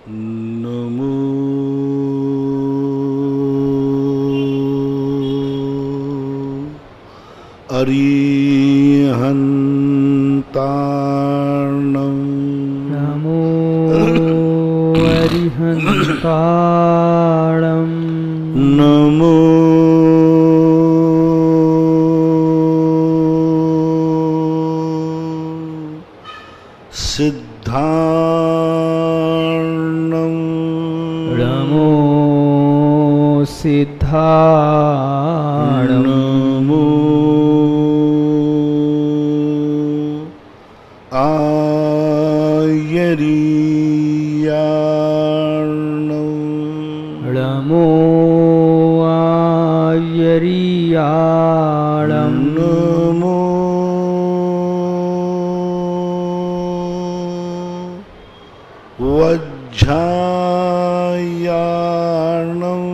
नमो अरिहन्तार्णं नमो अरिहन्ताणं नमो सिद्धार्णं नमो सिद्धाणं नमो आयर्याणं नमो आयर्याणं नमो वज्रायाणं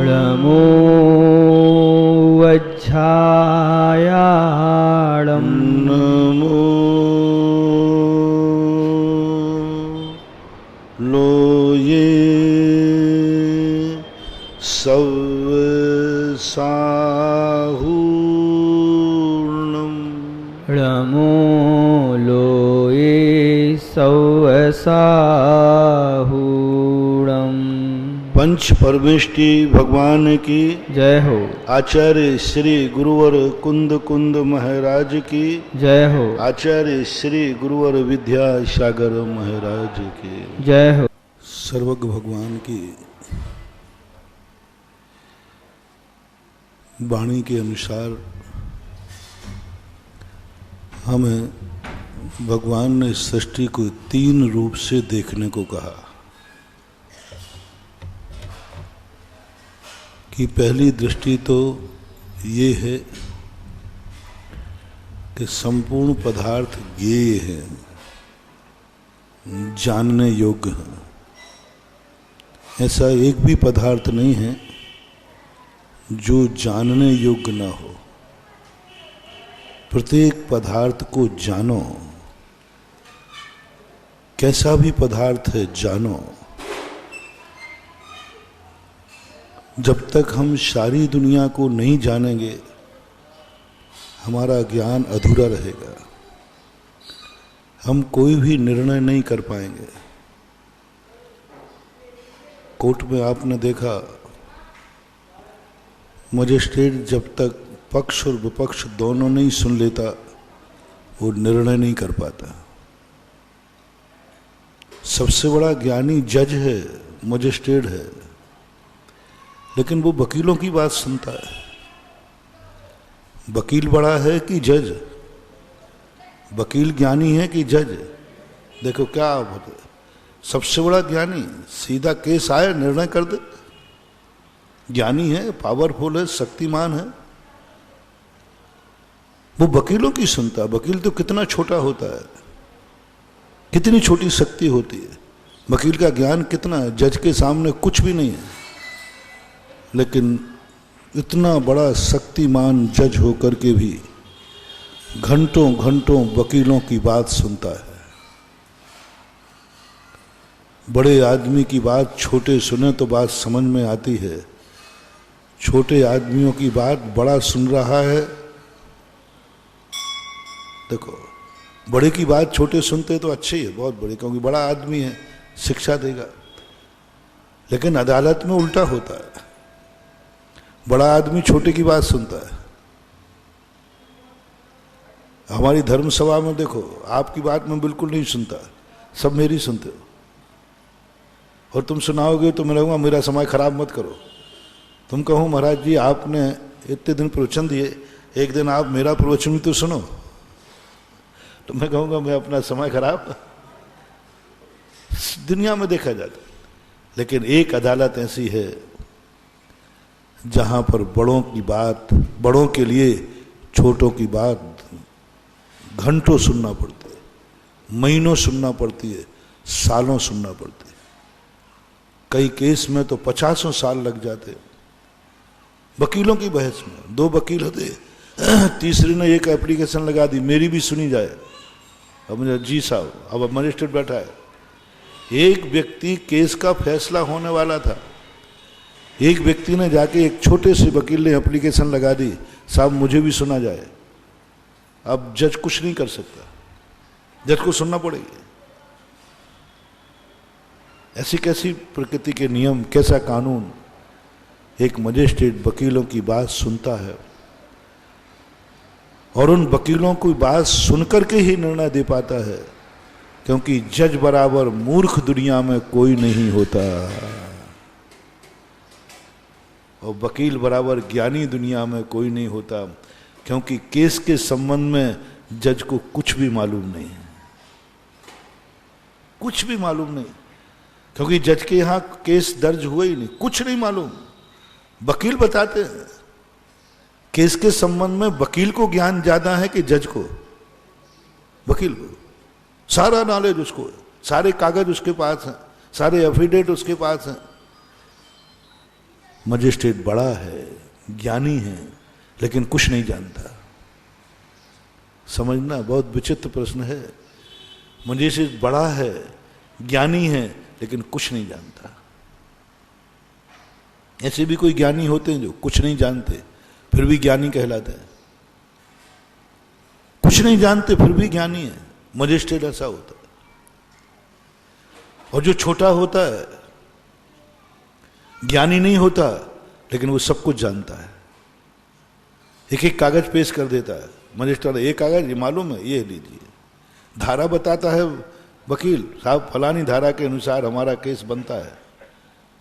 नमो वज्रायाणं नमो लोये सवसाहूर्णं नमो लोये सवसाहूणं। पंच परमेष्टि भगवान की जय हो। आचार्य श्री गुरुवर कुंद कुंद महाराज की जय हो। आचार्य श्री गुरुवर विद्यासागर महाराज की जय हो। सर्वज्ञ भगवान की वाणी के अनुसार हमें भगवान ने सृष्टि को 3 रूप से देखने को कहा कि पहली दृष्टि तो ये है कि संपूर्ण पदार्थ ज्ञेय है, जानने योग्य है। ऐसा एक भी पदार्थ नहीं है जो जानने योग्य ना हो। प्रत्येक पदार्थ को जानो, कैसा भी पदार्थ है जानो। जब तक हम सारी दुनिया को नहीं जानेंगे हमारा ज्ञान अधूरा रहेगा, हम कोई भी निर्णय नहीं कर पाएंगे। कोर्ट में आपने देखा मजिस्ट्रेट जब तक पक्ष और विपक्ष दोनों नहीं सुन लेता वो निर्णय नहीं कर पाता। सबसे बड़ा ज्ञानी जज है, मजिस्ट्रेट है, लेकिन वो वकीलों की बात सुनता है। वकील बड़ा है कि जज? वकील ज्ञानी है कि जज? देखो क्या सबसे बड़ा ज्ञानी सीधा केस आए निर्णय कर दे, ज्ञानी है, पावरफुल है, शक्तिमान है। वो वकीलों की सुनता है। वकील तो कितना छोटा होता है, कितनी छोटी शक्ति होती है। वकील का ज्ञान कितना है, जज के सामने कुछ भी नहीं है। लेकिन इतना बड़ा शक्तिमान जज होकर के भी घंटों घंटों वकीलों की बात सुनता है। बड़े आदमी की बात छोटे सुने तो बात समझ में आती है, छोटे आदमियों की बात बड़ा सुन रहा है। देखो बड़े की बात छोटे सुनते तो अच्छे ही है, बहुत बड़े, क्योंकि बड़ा आदमी है, शिक्षा देगा। लेकिन अदालत में उल्टा होता है, बड़ा आदमी छोटे की बात सुनता है। हमारी धर्म सभा में देखो, आपकी बात मैं बिल्कुल नहीं सुनता, सब मेरी सुनते हो। और तुम सुनाओगे तो मैं कहूँगा मेरा समय खराब मत करो। तुम कहो महाराज जी आपने इतने दिन प्रवचन दिए, एक दिन आप मेरा प्रवचन भी तो सुनो, तो मैं कहूँगा मैं अपना समय खराब। दुनिया में देखा जाता। लेकिन एक अदालत ऐसी है जहाँ पर बड़ों की बात, बड़ों के लिए छोटों की बात घंटों सुनना पड़ती है, महीनों सुनना पड़ती है, सालों सुनना पड़ती है। कई केस में तो 50 साल लग जाते वकीलों की बहस में। 2 वकील होते, तीसरे ने एक एप्लीकेशन लगा दी, मेरी भी सुनी जाए। अब मुझे जी साहब, अब मजिस्ट्रेट बैठा है, एक व्यक्ति, केस का फैसला होने वाला था, एक व्यक्ति ने जाके, एक छोटे से वकील ने एप्लीकेशन लगा दी, साहब मुझे भी सुना जाए। अब जज कुछ नहीं कर सकता, जज को सुनना पड़ेगा। ऐसी कैसी प्रकृति के नियम, कैसा कानून। एक मजिस्ट्रेट वकीलों की बात सुनता है और उन वकीलों की बात सुनकर के ही निर्णय दे पाता है, क्योंकि जज बराबर मूर्ख दुनिया में कोई नहीं होता और वकील बराबर ज्ञानी दुनिया में कोई नहीं होता, क्योंकि केस के संबंध में जज को कुछ भी मालूम नहीं है, कुछ भी मालूम नहीं, क्योंकि जज के यहां केस दर्ज हुआ ही नहीं, कुछ नहीं मालूम। वकील बताते हैं, केस के संबंध में वकील को ज्ञान ज्यादा है कि जज को। वकील को सारा नॉलेज उसको है, सारे कागज उसके पास हैं, सारे एफिडेविट उसके पास हैं। मजिस्ट्रेट बड़ा है, ज्ञानी है, लेकिन कुछ नहीं जानता। समझना बहुत विचित्र प्रश्न है। मजिस्ट्रेट बड़ा है, ज्ञानी है, लेकिन कुछ नहीं जानता। ऐसे भी कोई ज्ञानी होते हैं जो कुछ नहीं जानते फिर भी ज्ञानी कहलाते हैं, कुछ नहीं जानते फिर भी ज्ञानी है। मजिस्ट्रेट ऐसा होता है। और जो छोटा होता है, ज्ञानी नहीं होता, लेकिन वो सब कुछ जानता है, एक एक कागज पेश कर देता है। मजिस्ट्रेट, ये कागज ये मालूम है, ये लीजिए। धारा बताता है वकील साहब, फलानी धारा के अनुसार हमारा केस बनता है,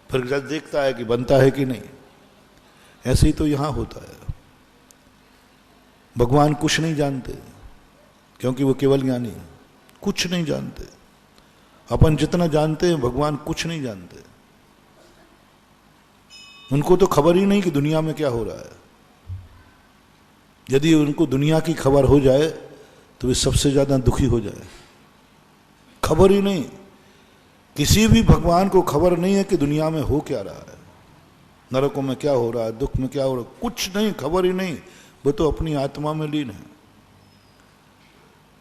फिर जज देखता है कि बनता है कि नहीं। ऐसे ही तो यहां होता है। भगवान कुछ नहीं जानते, क्योंकि वो केवल ज्ञानी है, कुछ नहीं जानते। अपन जितना जानते हैं, भगवान कुछ नहीं जानते। उनको तो खबर ही नहीं कि दुनिया में क्या हो रहा है। यदि उनको दुनिया की खबर हो जाए तो वे सबसे ज्यादा दुखी हो जाए। खबर ही नहीं, किसी भी भगवान को खबर नहीं है कि दुनिया में हो क्या रहा है, नरकों में क्या हो रहा है, दुख में क्या हो रहा है, कुछ नहीं, खबर ही नहीं। वो तो अपनी आत्मा में लीन है,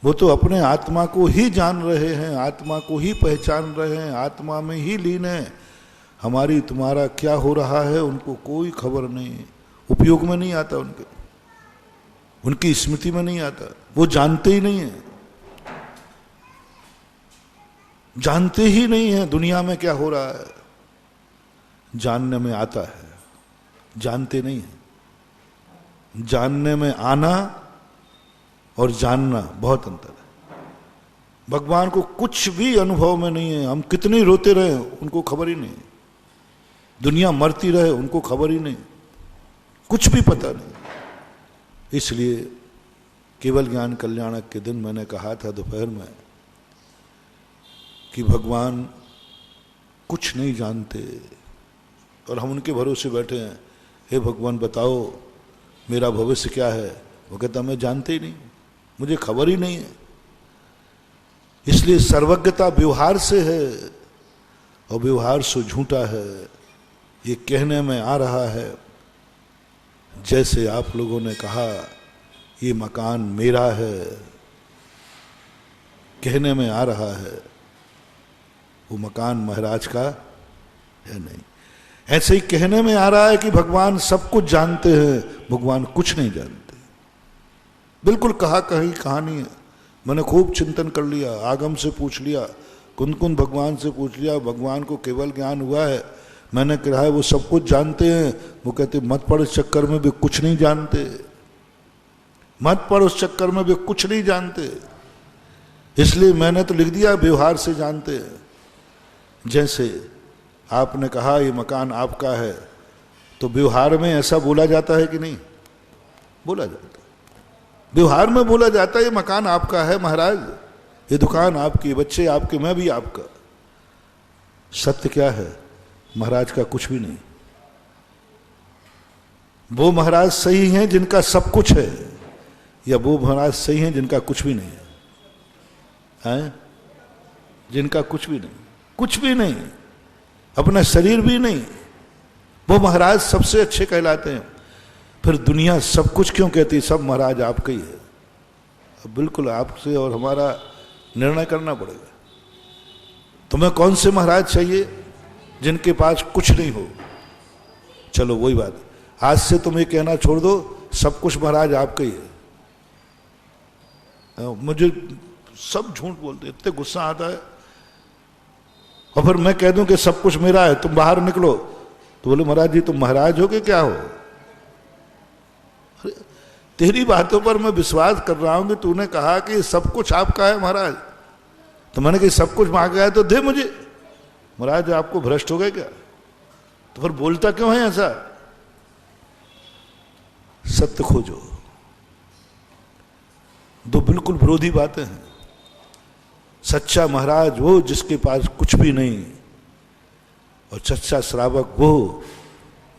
वो तो अपने आत्मा को ही जान रहे हैं, आत्मा को ही पहचान रहे हैं, आत्मा में ही लीन है। हमारी तुम्हारा क्या हो रहा है उनको कोई खबर नहीं, उपयोग में नहीं आता, उनकी स्मृति में नहीं आता, वो जानते ही नहीं है, जानते ही नहीं है दुनिया में क्या हो रहा है। जानने में आता है, जानते नहीं है। जानने में आना और जानना बहुत अंतर है। भगवान को कुछ भी अनुभव में नहीं है। हम कितने रोते रहे उनको खबर ही नहीं, दुनिया मरती रहे उनको खबर ही नहीं, कुछ भी पता नहीं। इसलिए केवल ज्ञान कल्याणक के दिन मैंने कहा था दोपहर में कि भगवान कुछ नहीं जानते और हम उनके भरोसे बैठे हैं। हे भगवान बताओ मेरा भविष्य क्या है। वो कहता मैं जानते ही नहीं, मुझे खबर ही नहीं है। इसलिए सर्वज्ञता व्यवहार से है और व्यवहार से झूठा है। ये कहने में आ रहा है, जैसे आप लोगों ने कहा ये मकान मेरा है, कहने में आ रहा है, वो मकान महाराज का है नहीं। ऐसे ही कहने में आ रहा है कि भगवान सब कुछ जानते हैं, भगवान कुछ नहीं जानते। बिल्कुल कहा कहीं कहानी है। मैंने खूब चिंतन कर लिया, आगम से पूछ लिया, कुंद कुंद भगवान से पूछ लिया, भगवान को केवल ज्ञान हुआ है। मैंने कहा है वो सब कुछ जानते हैं। वो कहते मत पड़ इस चक्कर में, वे कुछ नहीं जानते, मत पड़ उस चक्कर में, वे कुछ नहीं जानते। इसलिए मैंने तो लिख दिया व्यवहार से जानते हैं। जैसे आपने कहा ये मकान आपका है, तो व्यवहार में ऐसा बोला जाता है कि नहीं? बोला जाता है, व्यवहार में बोला जाता है ये मकान आपका है महाराज, ये दुकान आपकी, बच्चे आपके, मैं भी आपका। सत्य क्या है? महाराज का कुछ भी नहीं। वो महाराज सही हैं जिनका सब कुछ है, या वो महाराज सही हैं जिनका कुछ भी नहीं है? जिनका कुछ भी नहीं, कुछ भी नहीं, अपना शरीर भी नहीं, वो महाराज सबसे अच्छे कहलाते हैं। फिर दुनिया सब कुछ क्यों कहती है? सब महाराज आपका ही है। अब बिल्कुल आपसे और हमारा निर्णय करना पड़ेगा। तुम्हें कौन से महाराज चाहिए जिनके पास कुछ नहीं हो? चलो वही बात, आज से तुम ये कहना छोड़ दो सब कुछ महाराज आपका ही है। मुझे सब झूठ बोलते, इतने गुस्सा आता है। और फिर मैं कह दूं कि सब कुछ मेरा है, तुम बाहर निकलो, तो बोले महाराज जी तुम महाराज हो कि क्या हो? तेरी बातों पर मैं विश्वास कर रहा हूं कि तूने कहा कि सब कुछ आपका है महाराज, तो मैंने कहा सब कुछ मांग गया है तो दे मुझे। महाराज आपको भ्रष्ट हो गए क्या? तो फिर बोलता क्यों है ऐसा? सत्य खोजो। दो बिल्कुल विरोधी बातें हैं। सच्चा महाराज वो जिसके पास कुछ भी नहीं, और सच्चा श्रावक वो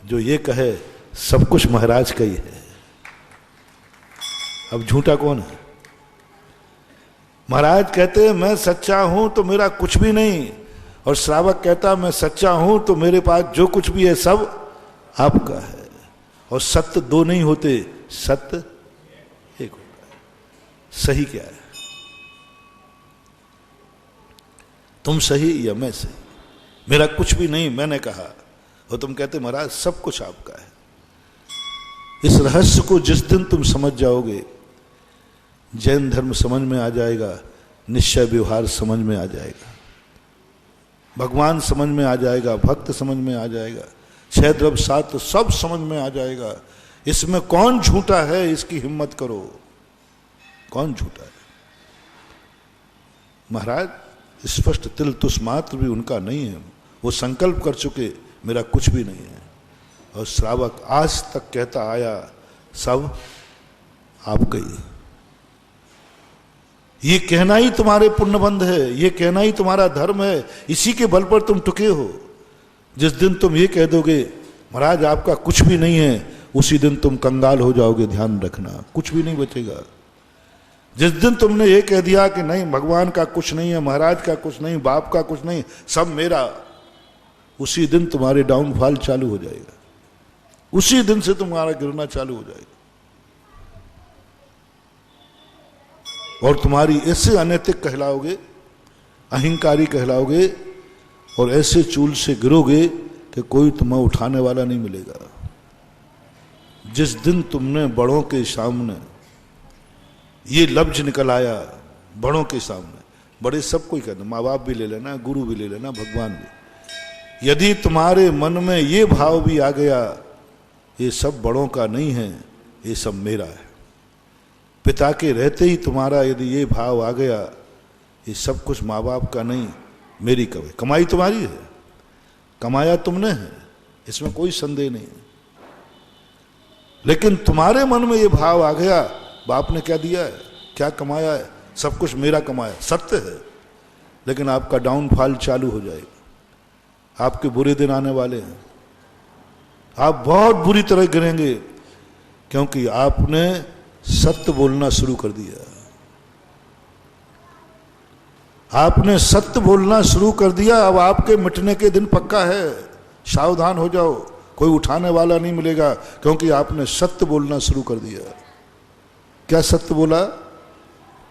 जो ये कहे सब कुछ महाराज का ही है। अब झूठा कौन है? महाराज कहते हैं मैं सच्चा हूं तो मेरा कुछ भी नहीं, और श्रावक कहता मैं सच्चा हूं तो मेरे पास जो कुछ भी है सब आपका है। और सत्य दो नहीं होते, सत्य एक होता है। सही क्या है? तुम सही या मैं सही? मेरा कुछ भी नहीं मैंने कहा, और तुम कहते महाराज सब कुछ आपका है। इस रहस्य को जिस दिन तुम समझ जाओगे, जैन धर्म समझ में आ जाएगा, निश्चय व्यवहार समझ में आ जाएगा, भगवान समझ में आ जाएगा, भक्त समझ में आ जाएगा, 6 द्रव्य 7 तो सब समझ में आ जाएगा। इसमें कौन झूठा है इसकी हिम्मत करो, कौन झूठा है? महाराज स्पष्ट तिल तुस मात्र भी उनका नहीं है, वो संकल्प कर चुके मेरा कुछ भी नहीं है। और श्रावक आज तक कहता आया सब आपका ही। ये कहना ही तुम्हारे पुण्यबंध है, ये कहना ही तुम्हारा धर्म है, इसी के बल पर तुम टुके हो। जिस दिन तुम ये कह दोगे महाराज आपका कुछ भी नहीं है, उसी दिन तुम कंगाल हो जाओगे, ध्यान रखना, कुछ भी नहीं बचेगा। जिस दिन तुमने ये कह दिया कि नहीं भगवान का कुछ नहीं है, महाराज का कुछ नहीं, बाप का कुछ नहीं, सब मेरा, उसी दिन तुम्हारे डाउनफॉल चालू हो जाएगा, उसी दिन से तुम्हारा गिरना चालू हो जाएगा। और तुम्हारी ऐसे अनैतिक कहलाओगे, अहंकारी कहलाओगे, और ऐसे चूल से गिरोगे कि कोई तुम्हें उठाने वाला नहीं मिलेगा। जिस दिन तुमने बड़ों के सामने ये लफ्ज निकल आया, बड़ों के सामने, बड़े सब कोई कहते, माँ बाप भी ले लेना, गुरु भी ले लेना, भगवान भी, यदि तुम्हारे मन में ये भाव भी आ गया ये सब बड़ों का नहीं है, ये सब मेरा है, पिता के रहते ही तुम्हारा यदि ये भाव आ गया ये सब कुछ माँ बाप का नहीं मेरी कमाई, कमाई तुम्हारी है, कमाया तुमने है, इसमें कोई संदेह नहीं। लेकिन तुम्हारे मन में ये भाव आ गया बाप ने क्या दिया है, क्या कमाया है, सब कुछ मेरा कमाया, सत्य है, लेकिन आपका डाउनफॉल चालू हो जाएगा। आपके बुरे दिन आने वाले हैं, आप बहुत बुरी तरह गिरेंगे, क्योंकि आपने सत्य बोलना शुरू कर दिया। आपने सत्य बोलना शुरू कर दिया, अब आपके मिटने के दिन पक्का है, सावधान हो जाओ, कोई उठाने वाला नहीं मिलेगा, क्योंकि आपने सत्य बोलना शुरू कर दिया। क्या सत्य बोला?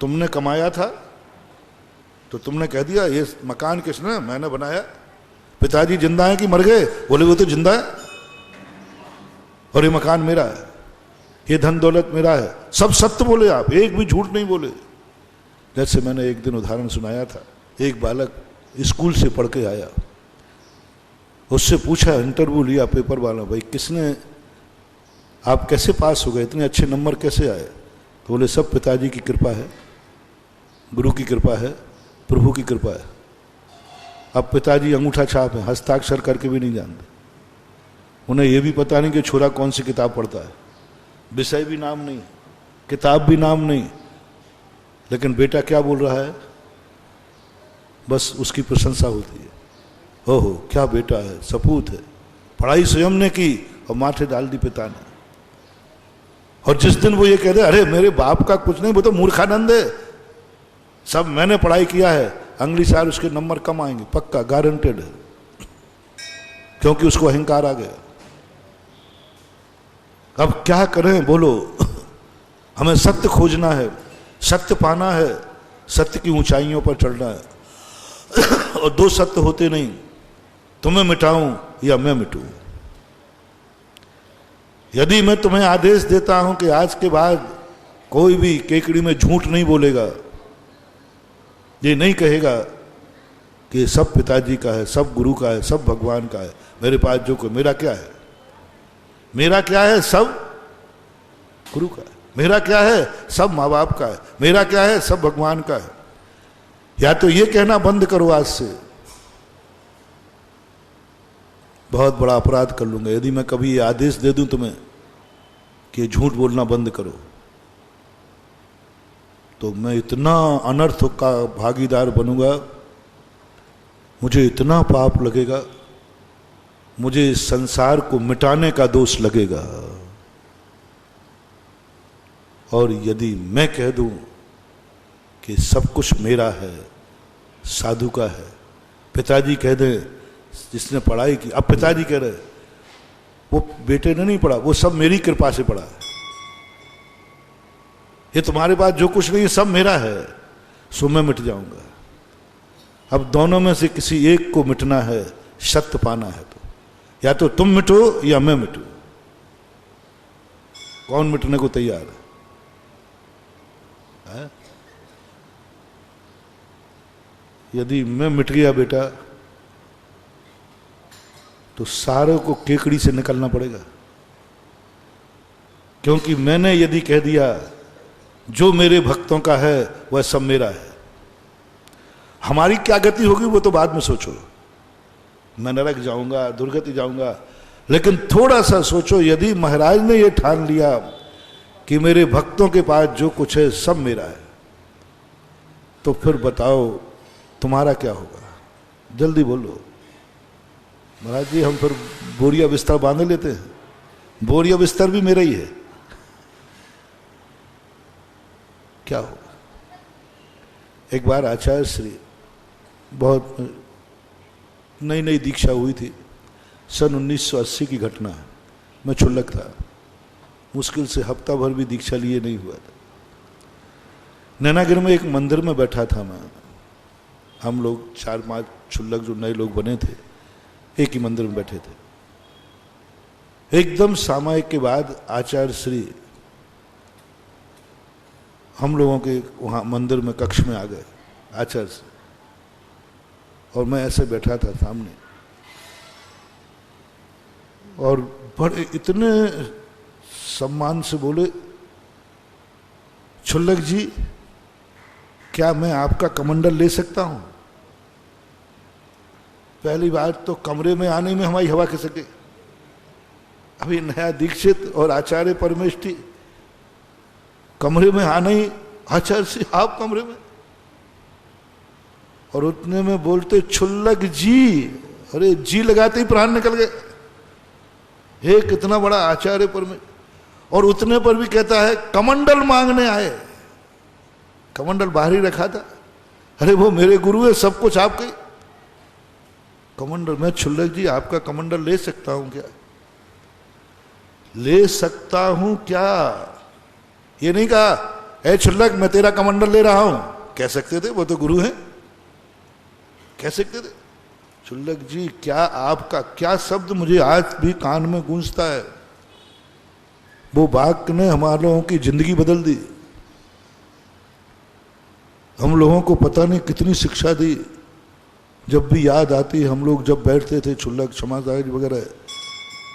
तुमने कमाया था तो तुमने कह दिया ये मकान किसने, मैंने बनाया। पिताजी जिंदा हैं कि मर गए? बोले वो तो जिंदा है, और ये मकान मेरा है, ये धन दौलत मेरा है। सब सत्य बोले आप, एक भी झूठ नहीं बोले। जैसे मैंने एक दिन उदाहरण सुनाया था, एक बालक स्कूल से पढ़ के आया, उससे पूछा, इंटरव्यू लिया पेपर वाला, भाई किसने, आप कैसे पास हो गए, इतने अच्छे नंबर कैसे आए? तो बोले सब पिताजी की कृपा है, गुरु की कृपा है, प्रभु की कृपा है। अब पिताजी अंगूठा छाप है, हस्ताक्षर करके भी नहीं जानते, उन्हें यह भी पता नहीं कि छोरा कौन सी किताब पढ़ता है, विषय भी नाम नहीं, किताब भी नाम नहीं, लेकिन बेटा क्या बोल रहा है बस उसकी प्रशंसा होती है। ओहो क्या बेटा है, सपूत है, पढ़ाई स्वयं ने की और माथे डाल दी पिता ने। और जिस दिन वो ये कह दे अरे मेरे बाप का कुछ नहीं, वो तो मूर्खानंद है, सब मैंने पढ़ाई किया है, अगली साल उसके नंबर कम आएंगे, पक्का गारंटेड है, क्योंकि उसको अहंकार आ गया। अब क्या करें बोलो? हमें सत्य खोजना है, सत्य पाना है, सत्य की ऊंचाइयों पर चढ़ना है। और दो सत्य होते नहीं, तुम्हें मिटाऊं या मैं मिटूं। यदि मैं तुम्हें आदेश देता हूं कि आज के बाद कोई भी केकड़ी में झूठ नहीं बोलेगा, ये नहीं कहेगा कि सब पिताजी का है, सब गुरु का है, सब भगवान का है, मेरे पास जो कोई, मेरा क्या है, मेरा क्या है, सब गुरु का है, मेरा क्या है, सब माँ बाप का है, मेरा क्या है, सब भगवान का है। या तो ये कहना बंद करो आज से, बहुत बड़ा अपराध कर लूंगा यदि मैं कभी ये आदेश दे दूं तुम्हें कि झूठ बोलना बंद करो, तो मैं इतना अनर्थ का भागीदार बनूंगा, मुझे इतना पाप लगेगा, मुझे इस संसार को मिटाने का दोष लगेगा। और यदि मैं कह दूं कि सब कुछ मेरा है, साधु का है, पिताजी कह दें जिसने पढ़ाई की, अब पिताजी कह रहे वो बेटे ने नहीं पढ़ा, वो सब मेरी कृपा से पढ़ा है, ये तुम्हारे पास जो कुछ नहीं है सब मेरा है, सो मैं मिट जाऊंगा। अब दोनों में से किसी एक को मिटना है, सत्य पाना है, तो या तो तुम मिटो या मैं मिटूं। कौन मिटने को तैयार है? यदि मैं मिट गया बेटा तो सारों को केकड़ी से निकलना पड़ेगा, क्योंकि मैंने यदि कह दिया जो मेरे भक्तों का है वह सब मेरा है, हमारी क्या गति होगी वो तो बाद में सोचो, मैं नरक जाऊंगा, दुर्गति जाऊंगा, लेकिन थोड़ा सा सोचो, यदि महाराज ने यह ठान लिया कि मेरे भक्तों के पास जो कुछ है सब मेरा है, तो फिर बताओ तुम्हारा क्या होगा? जल्दी बोलो। महाराज जी हम फिर बोरिया बिस्तर बांध लेते हैं, बोरिया बिस्तर भी मेरा ही है, क्या होगा? एक बार आचार्य श्री, बहुत नई नई दीक्षा हुई थी, सन 1980 की घटना है, मैं क्षुल्लक था, मुश्किल से हफ्ता भर भी दीक्षा लिए नहीं हुआ था। नैनागिरी में एक मंदिर में बैठा था मैं, हम लोग 4-5 क्षुल्लक जो नए लोग बने थे एक ही मंदिर में बैठे थे। एकदम सामायिक के बाद आचार्य श्री हम लोगों के वहाँ मंदिर में कक्ष में आ गए आचार्य से, और मैं ऐसे बैठा था सामने, और बड़े इतने सम्मान से बोले, क्षुल्लक जी क्या मैं आपका कमंडल ले सकता हूं? पहली बात तो कमरे में आने में हमारी हवा खिसक गई, अभी नया दीक्षित और आचार्य परमेष्ठी, कमरे में आने ही आचार्य से आप कमरे में, और उतने में बोलते क्षुल्लक जी, अरे जी लगाते ही प्राण निकल गए, हे कितना बड़ा आचार्य परमेष्ठी, और उतने पर भी कहता है कमंडल मांगने आए, कमंडल बाहर ही रखा था, अरे वो मेरे गुरु है, सब कुछ आपके कमंडल, मैं क्षुल्लक जी आपका कमंडल ले सकता हूं क्या? ले सकता हूं क्या, ये नहीं कहा ए क्षुल्लक मैं तेरा कमंडल ले रहा हूं, कह सकते थे, वो तो गुरु हैं, कह सकते थे। क्षुल्लक जी क्या आपका, क्या शब्द मुझे आज भी कान में गूंजता है, वो वाक्य ने हमारे लोगों की जिंदगी बदल दी, हम लोगों को पता नहीं कितनी शिक्षा दी। जब भी याद आती, हम लोग जब बैठते थे क्षुल्लक क्षमाचार्य वगैरह,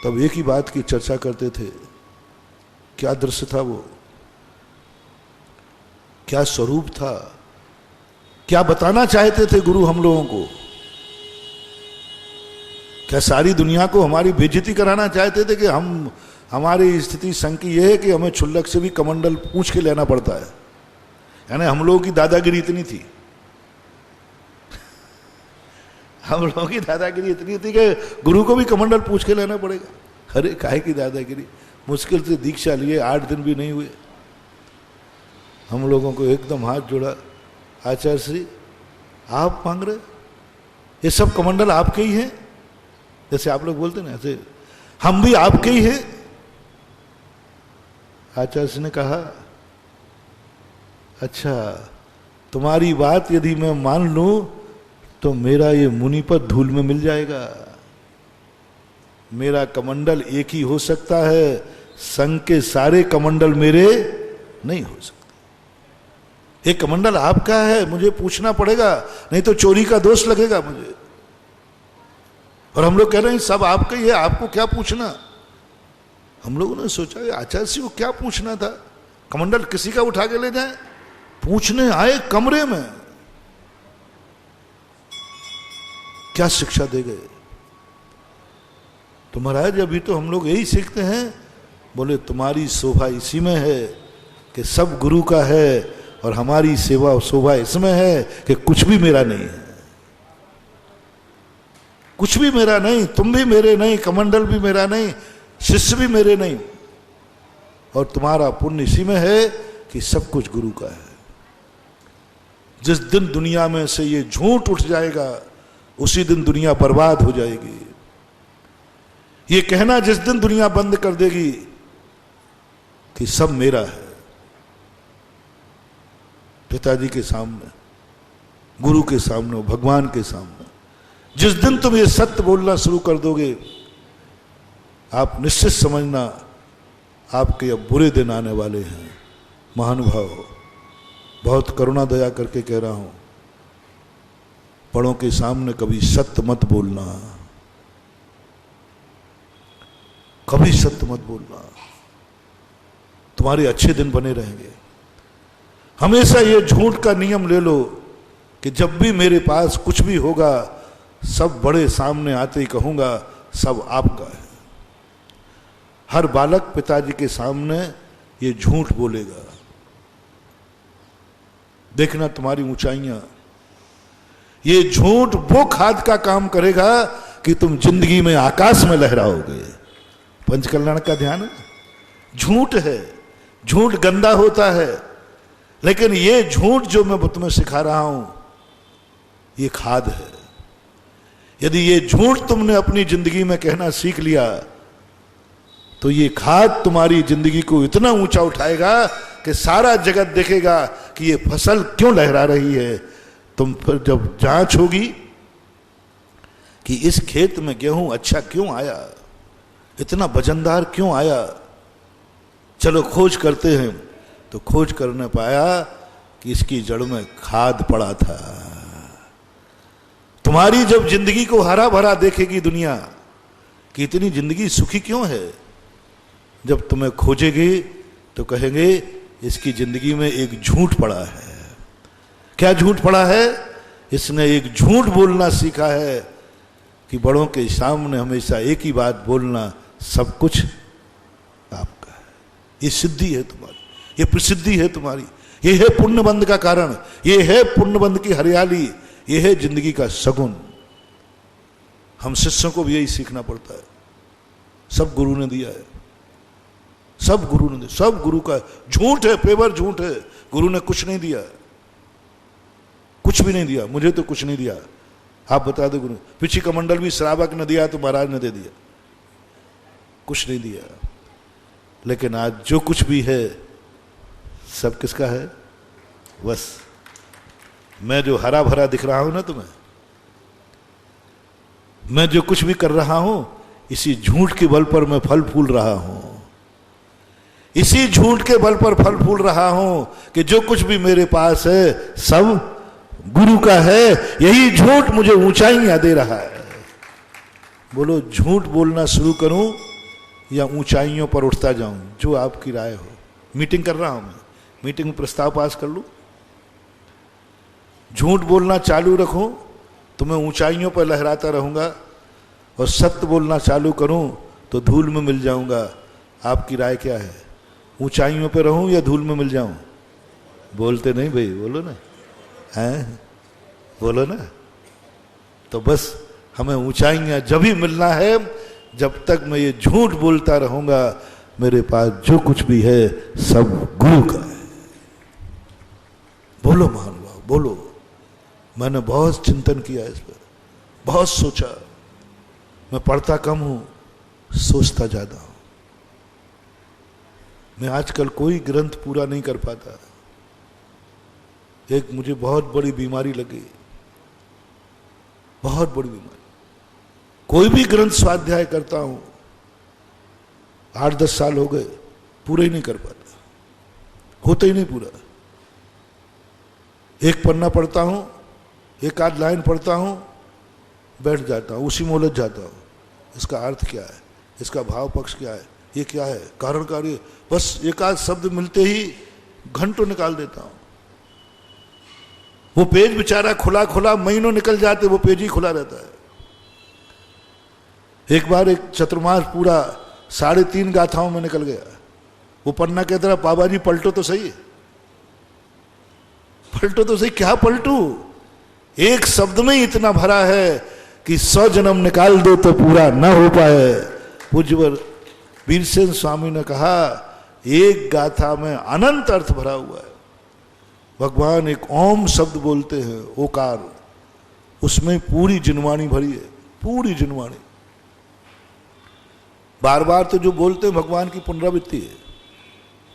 तब एक ही बात की चर्चा करते थे, क्या दृश्य था वो, क्या स्वरूप था, क्या बताना चाहते थे गुरु हम लोगों को, क्या सारी दुनिया को हमारी बेइज्जती कराना चाहते थे कि हम, हमारी स्थिति संकी यह है कि हमें क्षुल्लक से भी कमंडल पूछ के लेना पड़ता है, यानी हम लोगों की दादागिरी इतनी थी, हम लोगों की दादागिरी इतनी थी कि गुरु को भी कमंडल पूछ के लेना पड़ेगा। अरे काहे की दादागिरी, मुश्किल से दीक्षा लिए 8 दिन भी नहीं हुए, हम लोगों को एकदम हाथ जोड़ा, आचार्य श्री आप मांग रहे, ये सब कमंडल आपके ही हैं, जैसे आप लोग बोलते ना, ऐसे हम भी आपके ही हैं। आचार्य श्री ने कहा अच्छा तुम्हारी बात यदि मैं मान लूं तो मेरा ये मुनिपद धूल में मिल जाएगा। मेरा कमंडल एक ही हो सकता है, संघ के सारे कमंडल मेरे नहीं हो सकते। एक कमंडल आपका है, मुझे पूछना पड़ेगा, नहीं तो चोरी का दोष लगेगा मुझे। और हम लोग कह रहे हैं सब आपका ही है, आपको क्या पूछना। हम लोगों ने सोचा आचार्य जी को क्या पूछना था, कमंडल किसी का उठा के ले जाए, पूछने आए कमरे में, क्या शिक्षा दे गए। तो महाराज अभी तो हम लोग यही सीखते हैं, बोले तुम्हारी शोभा इसी में है कि सब गुरु का है, और हमारी सेवा शोभा इसमें है कि कुछ भी मेरा नहीं है, कुछ भी मेरा नहीं, तुम भी मेरे नहीं, कमंडल भी मेरा नहीं, शिष्य भी मेरे नहीं, और तुम्हारा पुण्य इसी में है कि सब कुछ गुरु का है। जिस दिन दुनिया में से ये झूठ उठ जाएगा उसी दिन दुनिया बर्बाद हो जाएगी। ये कहना जिस दिन दुनिया बंद कर देगी कि सब मेरा है, पिताजी के सामने, गुरु के सामने, भगवान के सामने, जिस दिन तुम ये सत्य बोलना शुरू कर दोगे, आप निश्चित समझना आपके अब बुरे दिन आने वाले हैं। महानुभाव, बहुत करुणा दया करके कह रहा हूं, बड़ों के सामने कभी सत्य मत बोलना, कभी सत्य मत बोलना, तुम्हारे अच्छे दिन बने रहेंगे। हमेशा ये झूठ का नियम ले लो कि जब भी मेरे पास कुछ भी होगा, सब बड़े सामने आते ही कहूंगा सब आपका है। हर बालक पिताजी के सामने ये झूठ बोलेगा। देखना तुम्हारी ऊंचाइयां, ये झूठ वो खाद का काम करेगा कि तुम जिंदगी में आकाश में लहराओगे। पंचकल्याण का ध्यान है, झूठ है, झूठ गंदा होता है, लेकिन ये झूठ जो मैं तुम्हें सिखा रहा हूं ये खाद है। यदि ये झूठ तुमने अपनी जिंदगी में कहना सीख लिया तो ये खाद तुम्हारी जिंदगी को इतना ऊंचा उठाएगा कि सारा जगत देखेगा कि ये फसल क्यों लहरा रही है। तुम फिर जब जांच होगी कि इस खेत में गेहूं अच्छा क्यों आया, इतना वजनदार क्यों आया, चलो खोज करते हैं, तो खोज करने पाया कि इसकी जड़ में खाद पड़ा था। तुम्हारी जब जिंदगी को हरा भरा देखेगी दुनिया कि इतनी जिंदगी सुखी क्यों है, जब तुम्हें खोजेगी तो कहेंगे इसकी जिंदगी में एक झूठ पड़ा है। क्या झूठ पड़ा है? इसने एक झूठ बोलना सीखा है कि बड़ों के सामने हमेशा एक ही बात बोलना, सब कुछ आपका है। ये सिद्धि है तुम्हारी, ये प्रसिद्धि है तुम्हारी, ये है पुण्यबंध का कारण, ये है पुण्यबंध की हरियाली, ये है जिंदगी का सगुन। हम शिष्यों को भी यही सीखना पड़ता है। सब गुरु ने दिया है, सब गुरु ने दिया, सब गुरु का झूठ है, पेवर झूठ है। गुरु ने कुछ नहीं दिया, कुछ भी नहीं दिया, मुझे तो कुछ नहीं दिया। आप बता दो गुरु, पिछी कमंडल भी श्रावक ने दिया तो महाराज ने दे दिया, कुछ नहीं दिया। लेकिन आज जो कुछ भी है सब किसका है? बस मैं जो हरा भरा दिख रहा हूं ना तुम्हें, मैं जो कुछ भी कर रहा हूं, इसी झूठ के बल पर मैं फल फूल रहा हूं। इसी झूठ के बल पर फल फूल रहा हूं कि जो कुछ भी मेरे पास है सब गुरु का है। यही झूठ मुझे ऊंचाइयां दे रहा है। बोलो, झूठ बोलना शुरू करूं या ऊंचाइयों पर उठता जाऊं? जो आपकी राय हो। मीटिंग कर रहा हूं मैं, मीटिंग में प्रस्ताव पास कर लूं, झूठ बोलना चालू रखूं तो मैं ऊंचाइयों पर लहराता रहूंगा, और सत्य बोलना चालू करूं तो धूल में मिल जाऊंगा। आपकी राय क्या है? ऊंचाइयों पर रहूं या धूल में मिल जाऊं? बोलते नहीं भाई, बोलो ना, हैं? बोलो ना। तो बस हमें ऊंचाइयां जब ही मिलना है जब तक मैं ये झूठ बोलता रहूंगा मेरे पास जो कुछ भी है सब गुरु का है। बोलो महानुभाव, बोलो। मैंने बहुत चिंतन किया इस पर, बहुत सोचा। मैं पढ़ता कम हूं, सोचता ज्यादा हूं। मैं आजकल कोई ग्रंथ पूरा नहीं कर पाता। एक मुझे बहुत बड़ी बीमारी लगी, बहुत बड़ी बीमारी। कोई भी ग्रंथ स्वाध्याय करता हूं, 8-10 साल हो गए, पूरा ही नहीं कर पाता, होता ही नहीं पूरा। एक पन्ना पढ़ता हूं, एक आध लाइन पढ़ता हूं, बैठ जाता हूं, उसी में उलझ जाता हूं। इसका अर्थ क्या है, इसका भाव पक्ष क्या है, ये क्या है, कारण कार्य, बस एक आध शब्द मिलते ही घंटों निकाल देता हूं। वो पेज बेचारा खुला खुला महीनों निकल जाते, वो पेज ही खुला रहता है। एक बार एक चतुर्मास पूरा 3.5 गाथाओं में निकल गया। वो पन्ना कहता रहा, बाबा जी पलटो तो सही, पलटो तो सही। क्या पलटू, एक शब्द में इतना भरा है कि 100 जन्म निकाल दो तो पूरा न हो पाए। पूज्यवर वीरसेन स्वामी ने कहा, एक गाथा में अनंत अर्थ भरा हुआ है। भगवान एक ओम शब्द बोलते हैं, ओकार, उसमें पूरी जिनवाणी भरी है, पूरी जिनवाणी। बार बार तो जो बोलते हैं भगवान की पुनरावृत्ति है।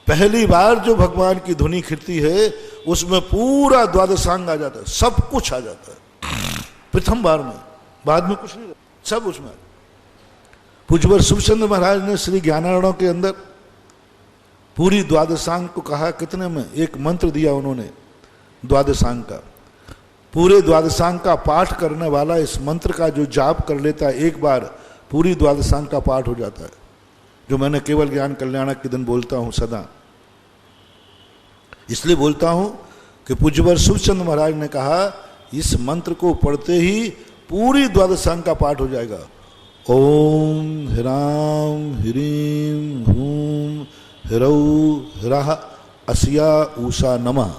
पहली बार जो भगवान की धुनी खिलती है उसमें पूरा द्वादशांग आ जाता है, सब कुछ आ जाता है प्रथम बार में, बाद में कुछ नहीं, सब उसमें। पूज्यवर शुभचंद्र महाराज ने श्री ज्ञानारणों के अंदर पूरी द्वादशांग को कहा, कितने में, एक मंत्र दिया उन्होंने द्वादशांग का। पूरे द्वादशांग का पाठ करने वाला इस मंत्र का जो जाप कर लेता है, एक बार पूरी द्वादशांग का पाठ हो जाता है, जो मैंने केवल ज्ञान कल्याणक के दिन बोलता हूं सदा। इसलिए बोलता हूं कि पूज्यवर शुभचंद्र महाराज ने कहा, इस मंत्र को पढ़ते ही पूरी द्वादशांग का पाठ हो जाएगा। ओम ह्राम ह्रीम हूम हिरौ हिरः अस्या ऊषा नमः,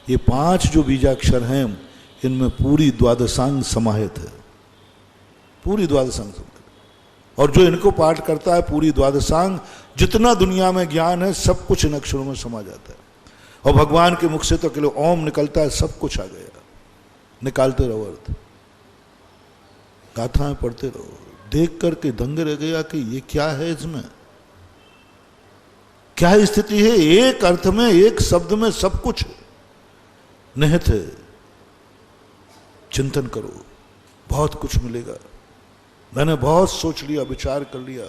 ये 5 जो बीजाक्षर हैं इनमें पूरी द्वादशांग समाहित है, पूरी द्वादशांग समाहित। और जो इनको पाठ करता है पूरी द्वादशांग, जितना दुनिया में ज्ञान है सब कुछ इन अक्षरों में समा जाता है। और भगवान के मुख से तो केवल ओम निकलता है, सब कुछ आ गया। निकालते रहो अर्थ, गाथाएं पढ़ते रहो, देख करके दंग रह गया कि ये क्या है, इसमें क्या स्थिति है। एक अर्थ में, एक शब्द में सब कुछ निहित है। चिंतन करो, बहुत कुछ मिलेगा। मैंने बहुत सोच लिया, विचार कर लिया,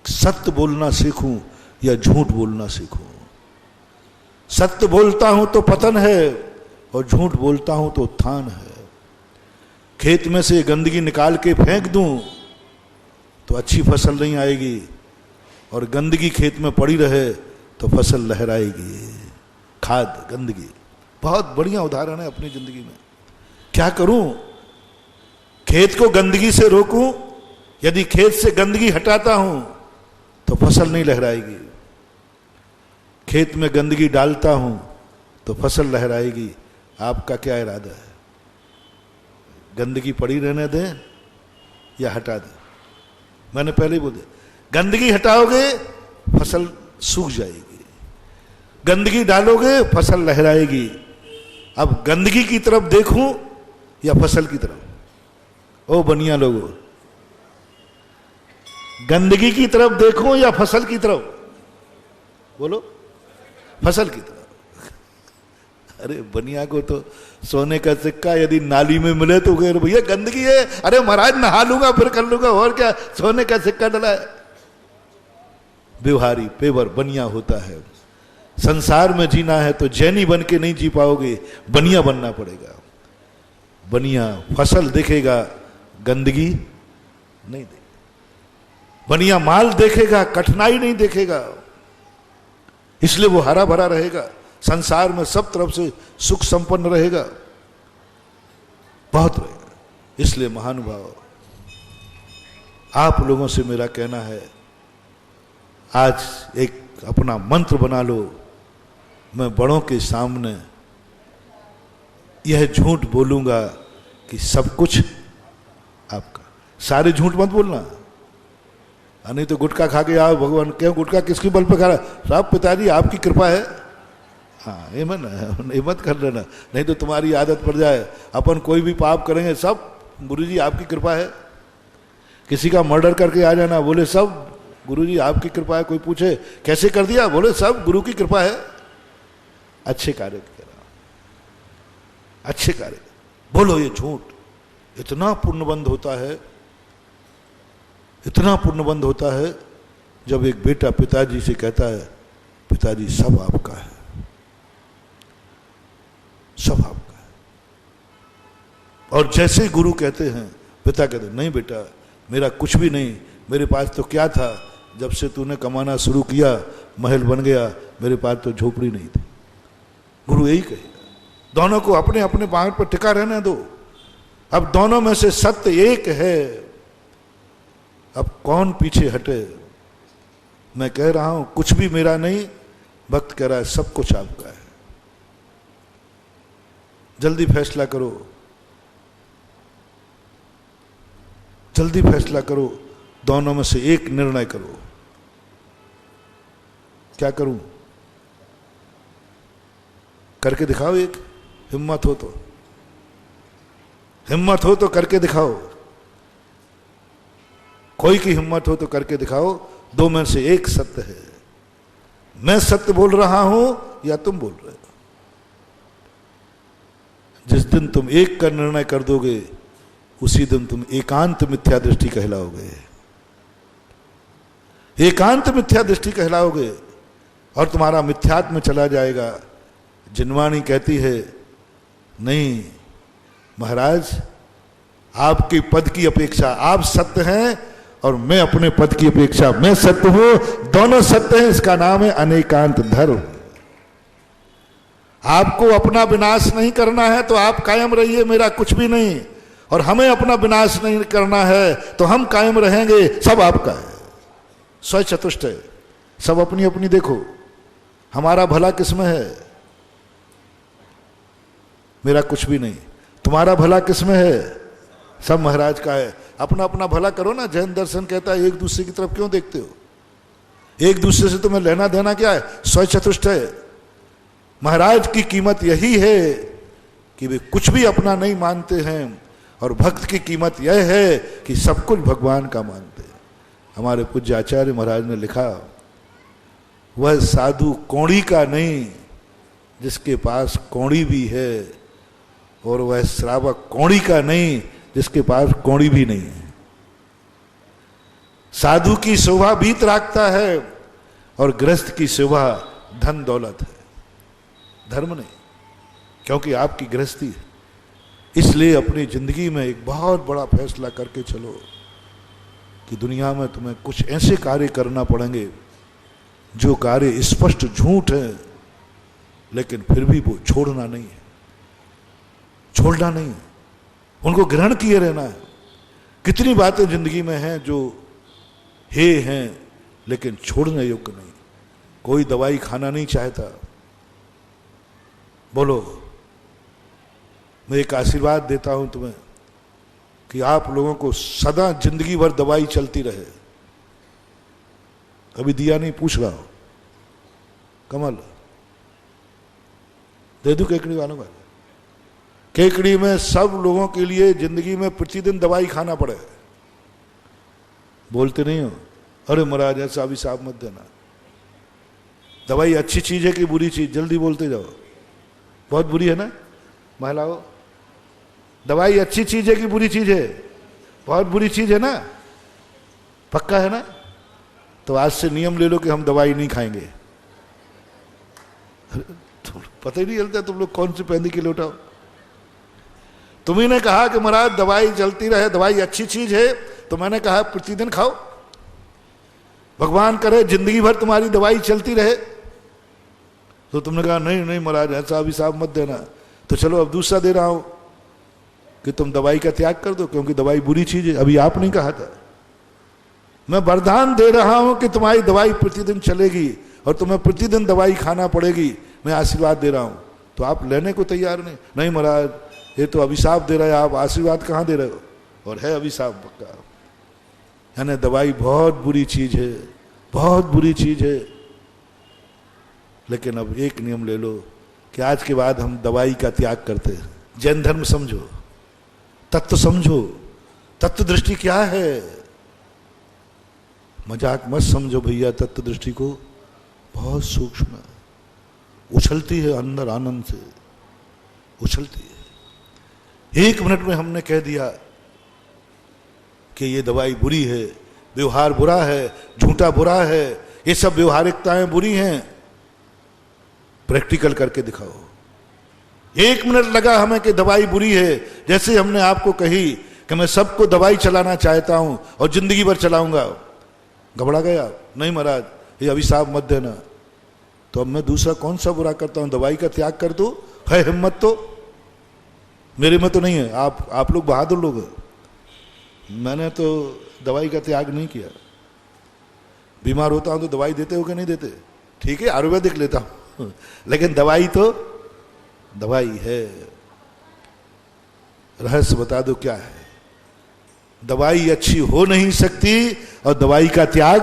सत्य बोलना सीखूं या झूठ बोलना सीखूं। सत्य बोलता हूं तो पतन है और झूठ बोलता हूं तो उत्थान है। खेत में से गंदगी निकाल के फेंक दूं तो अच्छी फसल नहीं आएगी, और गंदगी खेत में पड़ी रहे तो फसल लहराएगी। खाद, गंदगी, बहुत बढ़िया उदाहरण है अपनी जिंदगी में। क्या करूं, खेत को गंदगी से रोकूं? यदि खेत से गंदगी हटाता हूं तो फसल नहीं लहराएगी, खेत में गंदगी डालता हूं तो फसल लहराएगी। आपका क्या इरादा है, गंदगी पड़ी रहने दें या हटा दें? मैंने पहले ही बोल दिया, गंदगी हटाओगे फसल सूख जाएगी, गंदगी डालोगे फसल लहराएगी। अब गंदगी की तरफ देखूं या फसल की तरफ? ओ बनिया लोगों, गंदगी की तरफ देखूं या फसल की तरफ? बोलो, फसल की तरफ। अरे बनिया को तो सोने का सिक्का यदि नाली में मिले तो कहे भैया गंदगी है, अरे महाराज नहा लूंगा फिर कर लूंगा, और क्या सोने का सिक्का डला है। व्यवहारी पेवर बनिया होता है। संसार में जीना है तो जैनी बन के नहीं जी पाओगे, बनिया बनना पड़ेगा। बनिया फसल देखेगा, गंदगी नहीं देखेगा। बनिया माल देखेगा, कठिनाई नहीं देखेगा, इसलिए वो हरा भरा रहेगा। संसार में सब तरफ से सुख संपन्न रहेगा, बहुत रहेगा। इसलिए महानुभाव, आप लोगों से मेरा कहना है, आज एक अपना मंत्र बना लो। मैं बड़ों के सामने यह झूठ बोलूंगा कि सब कुछ आपका। सारे झूठ मत बोलना, नहीं तो गुटखा खा के आओ, भगवान क्यों गुटखा किसकी बल पे खा रहा? साहब पिताजी आपकी कृपा है। हाँ ये मत कर लेना, नहीं तो तुम्हारी आदत पड़ जाए। अपन कोई भी पाप करेंगे सब गुरुजी आपकी कृपा है। किसी का मर्डर करके आ जाना, बोले सब गुरुजी आपकी कृपा है। कोई पूछे कैसे कर दिया, बोले सब गुरु की कृपा है। अच्छे कार्य करा, अच्छे कार्य बोलो। ये झूठ, इतना पुण्यबंध होता है, इतना पुण्यबंध होता है जब एक बेटा पिताजी से कहता है पिताजी सब आपका है, सब आपका है। और जैसे ही गुरु कहते हैं, पिता कहते हैं नहीं बेटा मेरा कुछ भी नहीं, मेरे पास तो क्या था, जब से तूने कमाना शुरू किया महल बन गया, मेरे पास तो झोपड़ी नहीं थी। गुरु यही कहेगा, दोनों को अपने अपने पैर पर टिका रहने दो। अब दोनों में से सत्य एक है, अब कौन पीछे हटे। मैं कह रहा हूं कुछ भी मेरा नहीं, भक्त कह रहा है सब कुछ आपका है। जल्दी फैसला करो, जल्दी फैसला करो, दोनों में से एक निर्णय करो। क्या करूं? करके दिखाओ, एक हिम्मत हो तो, हिम्मत हो तो करके दिखाओ। कोई की हिम्मत हो तो करके दिखाओ। दो में से एक सत्य है, मैं सत्य बोल रहा हूं या तुम बोल रहे हो। जिस दिन तुम एक का निर्णय कर दोगे उसी दिन तुम एकांत मिथ्या दृष्टि कहलाओगे, एकांत मिथ्या दृष्टि कहलाओगे और तुम्हारा मिथ्यात्म चला जाएगा। जिनवाणी कहती है नहीं महाराज, आपके पद की अपेक्षा आप सत्य हैं और मैं अपने पद की अपेक्षा मैं सत्य हूं, दोनों सत्य हैं, इसका नाम है अनेकांत धर्म। आपको अपना विनाश नहीं करना है तो आप कायम रहिए, मेरा कुछ भी नहीं, और हमें अपना विनाश नहीं करना है तो हम कायम रहेंगे, सब आपका है। स्वयं चतुष्ट है, सब अपनी अपनी देखो, हमारा भला किसमें है? मेरा कुछ भी नहीं, तुम्हारा भला किसमें है? सब महाराज का है। अपना अपना भला करो ना। जैन दर्शन कहता है एक दूसरे की तरफ क्यों देखते हो, एक दूसरे से तुम्हें लेना देना क्या है? स्वयं चतुष्ट है। महाराज की कीमत यही है कि वे कुछ भी अपना नहीं मानते हैं, और भक्त की कीमत यह है कि सब कुछ भगवान का मानते हैं। हमारे पूज्य आचार्य महाराज ने लिखा, वह साधु कौड़ी का नहीं जिसके पास कौड़ी भी है, और वह श्रावक कौड़ी का नहीं जिसके पास कौड़ी भी नहीं है। साधु की शोभा भीत रखता है और गृहस्थ की शोभा धन दौलत है, धर्म नहीं, क्योंकि आपकी गृहस्थी है। इसलिए अपनी जिंदगी में एक बहुत बड़ा फैसला करके चलो कि दुनिया में तुम्हें कुछ ऐसे कार्य करना पड़ेंगे जो कार्य स्पष्ट झूठ है, लेकिन फिर भी वो छोड़ना नहीं है, छोड़ना नहीं है, उनको ग्रहण किए रहना है। कितनी बातें जिंदगी में हैं जो हे हैं लेकिन छोड़ने योग्य नहीं। कोई दवाई खाना नहीं चाहता, बोलो मैं एक आशीर्वाद देता हूं तुम्हें कि आप लोगों को सदा जिंदगी भर दवाई चलती रहे। कभी दिया नहीं? पूछ रहा हो। कमल दे दूं केकड़ी वालों का? केकड़ी में सब लोगों के लिए जिंदगी में प्रतिदिन दवाई खाना पड़े। बोलते नहीं हो? अरे महाराज ऐसा अभिशाप मत देना। दवाई अच्छी चीज है कि बुरी चीज? जल्दी बोलते जाओ। बहुत बुरी है ना महिलाओं? दवाई अच्छी चीज है कि बुरी चीज है? बहुत बुरी चीज है ना? पक्का है ना? तो आज से नियम ले लो कि हम दवाई नहीं खाएंगे। पता ही नहीं चलता तुम लोग कौन सी पहनी के लौटाओ। तुम्ही ने कहा कि महाराज दवाई चलती रहे, दवाई अच्छी चीज है, तो मैंने कहा प्रतिदिन खाओ। भगवान करे जिंदगी भर तुम्हारी दवाई चलती रहे। तो तुमने कहा नहीं नहीं महाराज ऐसा अभिशाप मत देना। तो चलो अब दूसरा दे रहा हूं कि तुम दवाई का त्याग कर दो, क्योंकि दवाई बुरी चीज है। अभी आपने कहा था। मैं वरदान दे रहा हूं कि तुम्हारी दवाई प्रतिदिन चलेगी और तुम्हें प्रतिदिन दवाई खाना पड़ेगी। मैं आशीर्वाद दे रहा हूं। तो आप लेने को तैयार नहीं? नहीं महाराज ये तो अभिशाप दे रहा है, आप आशीर्वाद कहां दे रहे हो? और है अभिशाप पक्का। यानी दवाई बहुत बुरी चीज है, बहुत बुरी चीज है। लेकिन अब एक नियम ले लो कि आज के बाद हम दवाई का त्याग करते हैं। जैन धर्म समझो, तत्व समझो। तत्व दृष्टि क्या है? मजाक मत समझो भैया। तत्व दृष्टि को बहुत सूक्ष्म है, उछलती है अंदर आनंद से, उछलती है। एक मिनट में हमने कह दिया कि ये दवाई बुरी है, व्यवहार बुरा है, झूठा बुरा है, ये सब व्यवहारिकताएं बुरी हैं। प्रैक्टिकल करके दिखाओ। 1 मिनट लगा हमें कि दवाई बुरी है, जैसे हमने आपको कही कि मैं सबको दवाई चलाना चाहता हूं और जिंदगी भर चलाऊंगा, घबरा गए आप? नहीं महाराज, ये अभिशाप मत देना। तो अब मैं दूसरा कौन सा बुरा करता हूं? दवाई का त्याग कर दो। है हिम्मत तो? मेरे में तो नहीं है। आप लोग बहादुर लोग हैं। मैंने तो दवाई का त्याग नहीं किया। बीमार होता हूं तो दवाई देते हो कि नहीं देते? ठीक है, आयुर्वेदिक लेता हूं लेकिन दवाई तो दवाई है। रहस्य बता दो क्या है? दवाई अच्छी हो नहीं सकती और दवाई का त्याग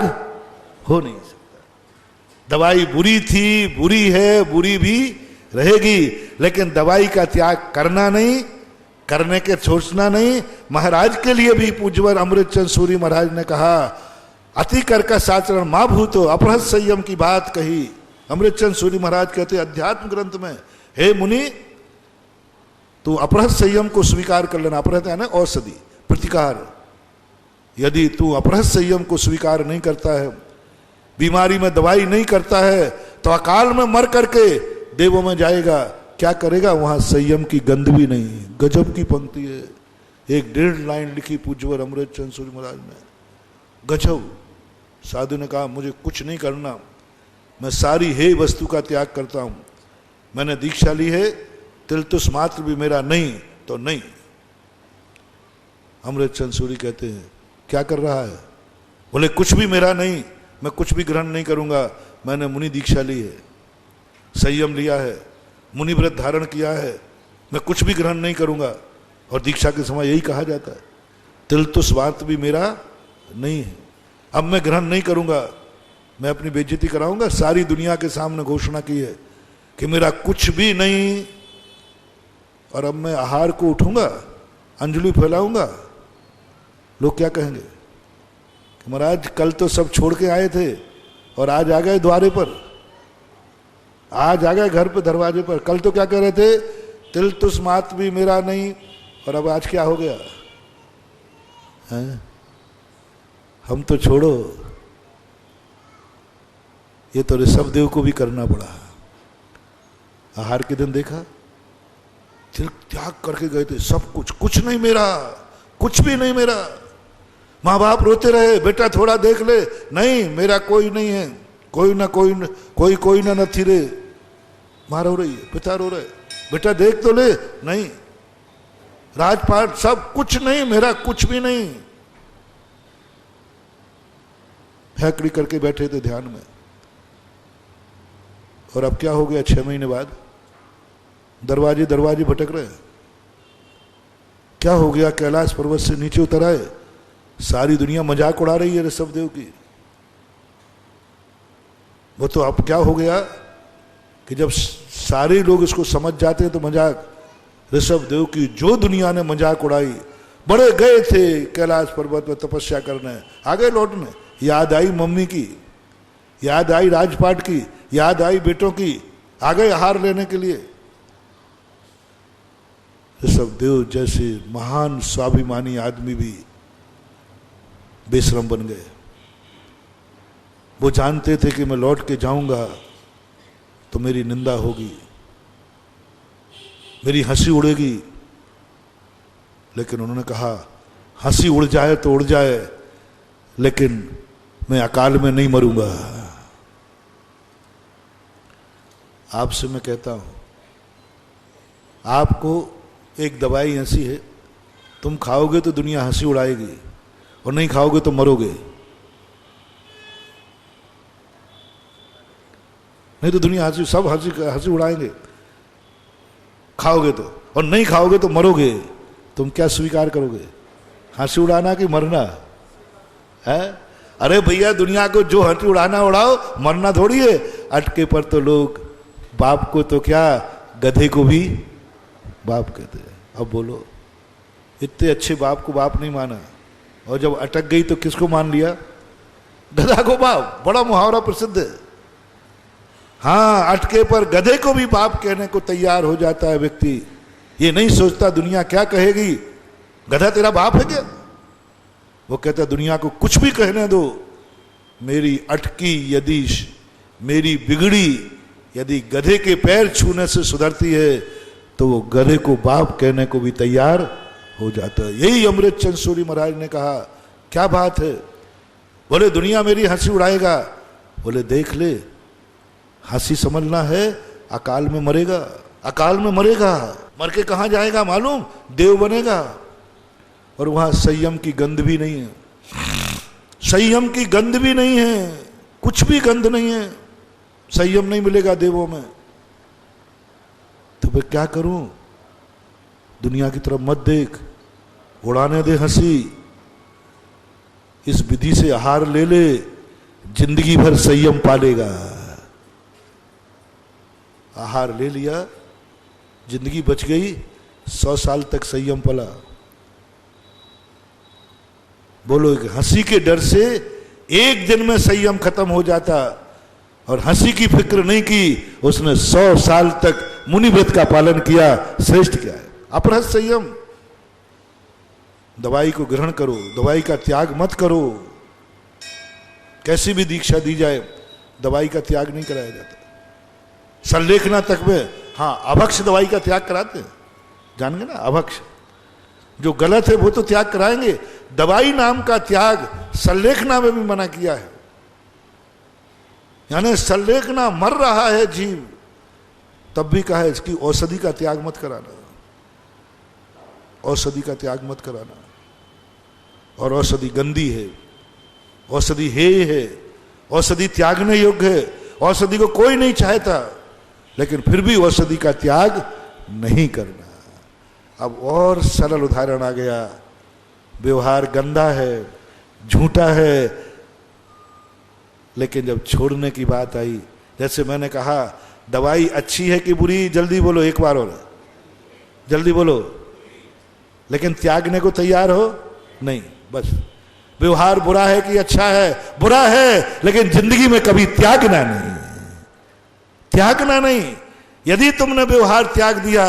हो नहीं सकता। दवाई बुरी थी, बुरी है, बुरी भी रहेगी, लेकिन दवाई का त्याग करना नहीं, करने के सोचना नहीं। महाराज के लिए भी पूज्यवर अमृतचंद सूरी महाराज ने कहा, अति कर का साचरण मां भूतो, अपहृत संयम की बात कही। अमृतचंद सूरी महाराज कहते अध्यात्म ग्रंथ में, हे मुनि तू अपहृत संयम को स्वीकार कर लेना। अपहृत है ना औषधि, प्रतिकार। यदि तू अपहृत संयम को स्वीकार नहीं करता है, बीमारी में दवाई नहीं करता है, तो अकाल में मर करके देवों में जाएगा। क्या करेगा? वहां संयम की गंध भी नहीं। गजब की पंक्ति है, 1-1.5 लाइन लिखी पूज्यवर अमृतचंद सूरी महाराज ने। गजब। साधु ने कहा मुझे कुछ नहीं करना, मैं सारी हे वस्तु का त्याग करता हूं। मैंने दीक्षा ली है, तिलतुस मात्र भी मेरा नहीं तो नहीं। अमृतचंद सूरी कहते हैं क्या कर रहा है? बोले कुछ भी मेरा नहीं, मैं कुछ भी ग्रहण नहीं करूंगा। मैंने मुनि दीक्षा ली है, संयम लिया है, मुनि व्रत धारण किया है, मैं कुछ भी ग्रहण नहीं करूंगा। और दीक्षा के समय यही कहा जाता है, तिलतुस मात्र भी मेरा नहीं है। अब मैं ग्रहण नहीं करूंगा, मैं अपनी बेइज्जती कराऊंगा। सारी दुनिया के सामने घोषणा की है कि मेरा कुछ भी नहीं। और अब मैं आहार को उठूंगा, अंजलि फैलाऊंगा, लोग क्या कहेंगे कि महाराज कल तो सब छोड़ के आए थे और आज आ गए द्वारे पर, आज आ गए घर पे दरवाजे पर। कल तो क्या कह रहे थे? तिलतुस मात्र भी मेरा नहीं, और अब आज क्या हो गया है? हम तो छोड़ो, ये तो ऋषभ देव को भी करना पड़ा। आहार के दिन देखा, तिल त्याग करके गए थे, सब कुछ, कुछ नहीं मेरा, कुछ भी नहीं मेरा। माँ बाप रोते रहे, बेटा थोड़ा देख ले, नहीं मेरा कोई नहीं है, कोई ना कोई न, कोई ना नथी रे। माँ रो रही है, पिता रो रहे, बेटा देख तो ले, नहीं। राजपाट सब कुछ नहीं, मेरा कुछ भी नहीं। हैकड़ी करके बैठे थे ध्यान में। और अब क्या हो गया? 6 महीने बाद दरवाजे दरवाजे भटक रहे। क्या हो गया? कैलाश पर्वत से नीचे उतर आए, सारी दुनिया मजाक उड़ा रही है ऋषभ देव की। वो तो अब क्या हो गया कि जब सारे लोग इसको समझ जाते हैं तो मजाक, ऋषभ देव की जो दुनिया ने मजाक उड़ाई। बड़े गए थे कैलाश पर्वत में तपस्या करने, आ गए लौटने, याद आई मम्मी की, याद आई राजपाट की, याद आई बेटों की, आ गए आहार लेने के लिए। ऋषभ देव जैसे महान स्वाभिमानी आदमी भी बेशरम बन गए। वो जानते थे कि मैं लौट के जाऊंगा तो मेरी निंदा होगी, मेरी हंसी उड़ेगी। लेकिन उन्होंने कहा हंसी उड़ जाए तो उड़ जाए, लेकिन मैं अकाल में नहीं मरूंगा। आपसे मैं कहता हूं, आपको एक दवाई ऐसी है, तुम खाओगे तो दुनिया हंसी उड़ाएगी और नहीं खाओगे तो मरोगे। नहीं तो दुनिया हंसी, सब हंसी उड़ाएंगे खाओगे तो, और नहीं खाओगे तो मरोगे। तुम क्या स्वीकार करोगे? हंसी उड़ाना कि मरना है? अरे भैया दुनिया को जो हंसी उड़ाना उड़ाओ, मरना थोड़ी है। अटके पर तो लोग बाप को तो क्या, गधे को भी बाप कहते हैं। अब बोलो, इतने अच्छे बाप को बाप नहीं माना, और जब अटक गई तो किसको मान लिया? गधा को बाप। बड़ा मुहावरा प्रसिद्ध है। हाँ, अटके पर गधे को भी बाप कहने को तैयार हो जाता है व्यक्ति। ये नहीं सोचता दुनिया क्या कहेगी, गधा तेरा बाप है क्या? वो कहता है दुनिया को कुछ भी कहने दो, मेरी अटकी यदि, मेरी बिगड़ी यदि गधे के पैर छूने से सुधरती है तो वो गधे को बाप कहने को भी तैयार हो जाता है। यही अमृत चंद सूरी महाराज ने कहा। क्या बात है? बोले दुनिया मेरी हंसी उड़ाएगा। बोले देख ले, हंसी समझना है, अकाल में मरेगा, अकाल में मरेगा। मर के कहाँ जाएगा मालूम? देव बनेगा। और वहां संयम की गंध भी नहीं है, संयम की गंध भी नहीं है, कुछ भी गंध नहीं है, संयम नहीं मिलेगा देवों में। तो मैं क्या करूं? दुनिया की तरफ मत देख, उड़ाने दे हंसी। इस विधि से आहार ले ले, जिंदगी भर संयम पालेगा। आहार ले लिया, जिंदगी बच गई, 100 साल तक संयम पला। बोलो, हंसी के डर से एक दिन में संयम खत्म हो जाता, और हंसी की फिक्र नहीं की, उसने 100 साल तक मुनि व्रत का पालन किया। श्रेष्ठ क्या है? अपरहत संयम। दवाई को ग्रहण करो, दवाई का त्याग मत करो। कैसी भी दीक्षा दी जाए, दवाई का त्याग नहीं कराया जाता। संलेखना तक में, हाँ, अभक्ष दवाई का त्याग कराते हैं, जान गए ना? अभक्ष जो गलत है वो तो त्याग कराएंगे, दवाई नाम का त्याग संलेखना में भी मना किया है। यानी संलेखना, मर रहा है जीव, तब भी कहा है इसकी औषधि का त्याग मत कराना, औषधि का त्याग मत कराना। और औषधि गंदी है, औषधि हेय है, औषधि त्यागने योग्य है। औषधि को कोई नहीं चाहता, लेकिन फिर भी औषधि का त्याग नहीं करना। अब और सरल उदाहरण आ गया। व्यवहार गंदा है, झूठा है, लेकिन जब छोड़ने की बात आई, जैसे मैंने कहा, दवाई अच्छी है कि बुरी? जल्दी बोलो, एक बार और जल्दी बोलो। लेकिन त्यागने को तैयार हो नहीं, बस। व्यवहार बुरा है कि अच्छा है? बुरा है, लेकिन जिंदगी में कभी त्यागना नहीं, त्यागना नहीं। यदि तुमने व्यवहार त्याग दिया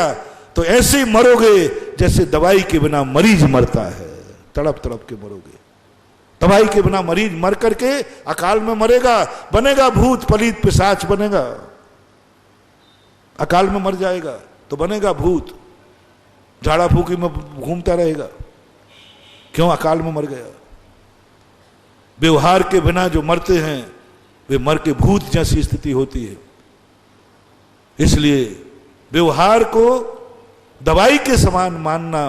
तो ऐसे ही मरोगे जैसे दवाई के बिना मरीज मरता है, तड़प तड़प के मरोगे। दवाई के बिना मरीज मर करके अकाल में मरेगा, बनेगा भूत, पलीत, पिशाच बनेगा। अकाल में मर जाएगा तो बनेगा भूत, झाड़ा फूकी में घूमता रहेगा। क्यों? अकाल में मर गया। व्यवहार के बिना जो मरते हैं वे मर के भूत जैसी स्थिति होती है। इसलिए व्यवहार को दवाई के समान मानना,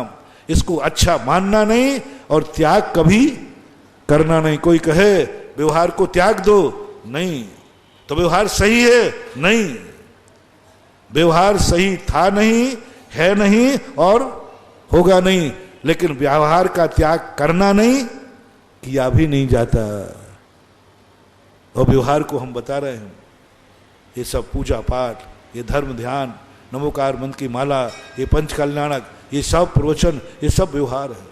इसको अच्छा मानना नहीं, और त्याग कभी करना नहीं। कोई कहे व्यवहार को त्याग दो, नहीं, तो व्यवहार सही है? नहीं, व्यवहार सही था नहीं, है नहीं, और होगा नहीं। लेकिन व्यवहार का त्याग करना नहीं, किया भी नहीं जाता। और व्यवहार को हम बता रहे हैं, ये सब पूजा पाठ, ये धर्म ध्यान, नमोकार मंत्र की माला, ये पंच कल्याणक, ये सब प्रवचन, ये सब व्यवहार है।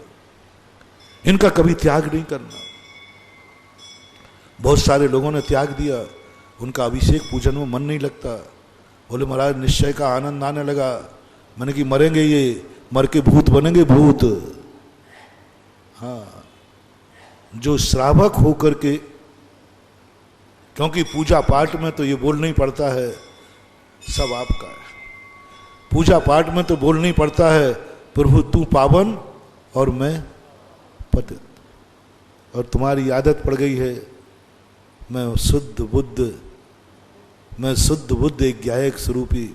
इनका कभी त्याग नहीं करना। बहुत सारे लोगों ने त्याग दिया, उनका अभिषेक पूजन में मन नहीं लगता। बोले महाराज निश्चय का आनंद आने लगा। मैंने कि मरेंगे ये, मर के भूत बनेंगे, भूत। हाँ, जो श्रावक होकर के, क्योंकि पूजा पाठ में तो ये बोलना ही पड़ता है सब आपका है। पूजा पाठ में तो बोलना ही पड़ता है, प्रभु तू पावन और मैं पतित, और तुम्हारी आदत पड़ गई है मैं शुद्ध बुद्ध, मैं शुद्ध बुद्ध एक ज्ञायक स्वरूपी।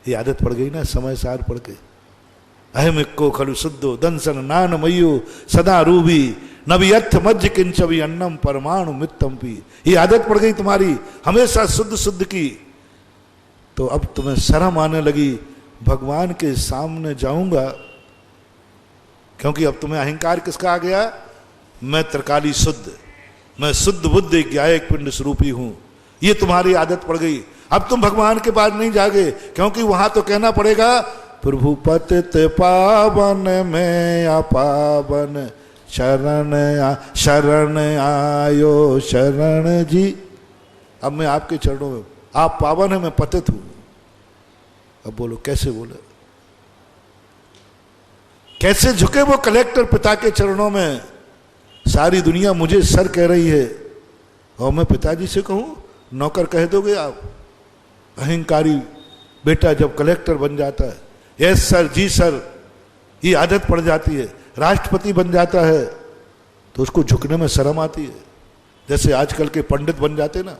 ये आदत पड़ गई ना समय सार पड़ के। अहम इक्को खलु शुद्धो दंसन नान मय्यो सदा रूबी नवियथ मज्ज किंचवी अन्नम परमाणु मित्तम पी। ये आदत पड़ गई तुम्हारी हमेशा शुद्ध शुद्ध की। तो अब तुम्हें शर्म आने लगी, भगवान के सामने जाऊंगा, क्योंकि अब तुम्हें अहंकार किसका आ गया? मैं त्रिकाली शुद्ध, मैं शुद्ध बुद्ध एक ज्ञायक पिंड स्वरूपी हूं। ये तुम्हारी आदत पड़ गई। अब तुम भगवान के पास नहीं जागे, क्योंकि वहां तो कहना पड़ेगा प्रभु पतित पावन में अपावन शरण आयो शरण जी। अब मैं आपके चरणों में, आप पावन है, मैं पतित हूं। अब बोलो कैसे बोले, कैसे झुके वो कलेक्टर पिता के चरणों में? सारी दुनिया मुझे सर कह रही है और मैं पिताजी से कहूं नौकर कह दोगे आप? अहंकारी बेटा जब कलेक्टर बन जाता है, यस सर, जी सर, ये आदत पड़ जाती है, राष्ट्रपति बन जाता है तो उसको झुकने में शर्म आती है। जैसे आजकल के पंडित बन जाते ना,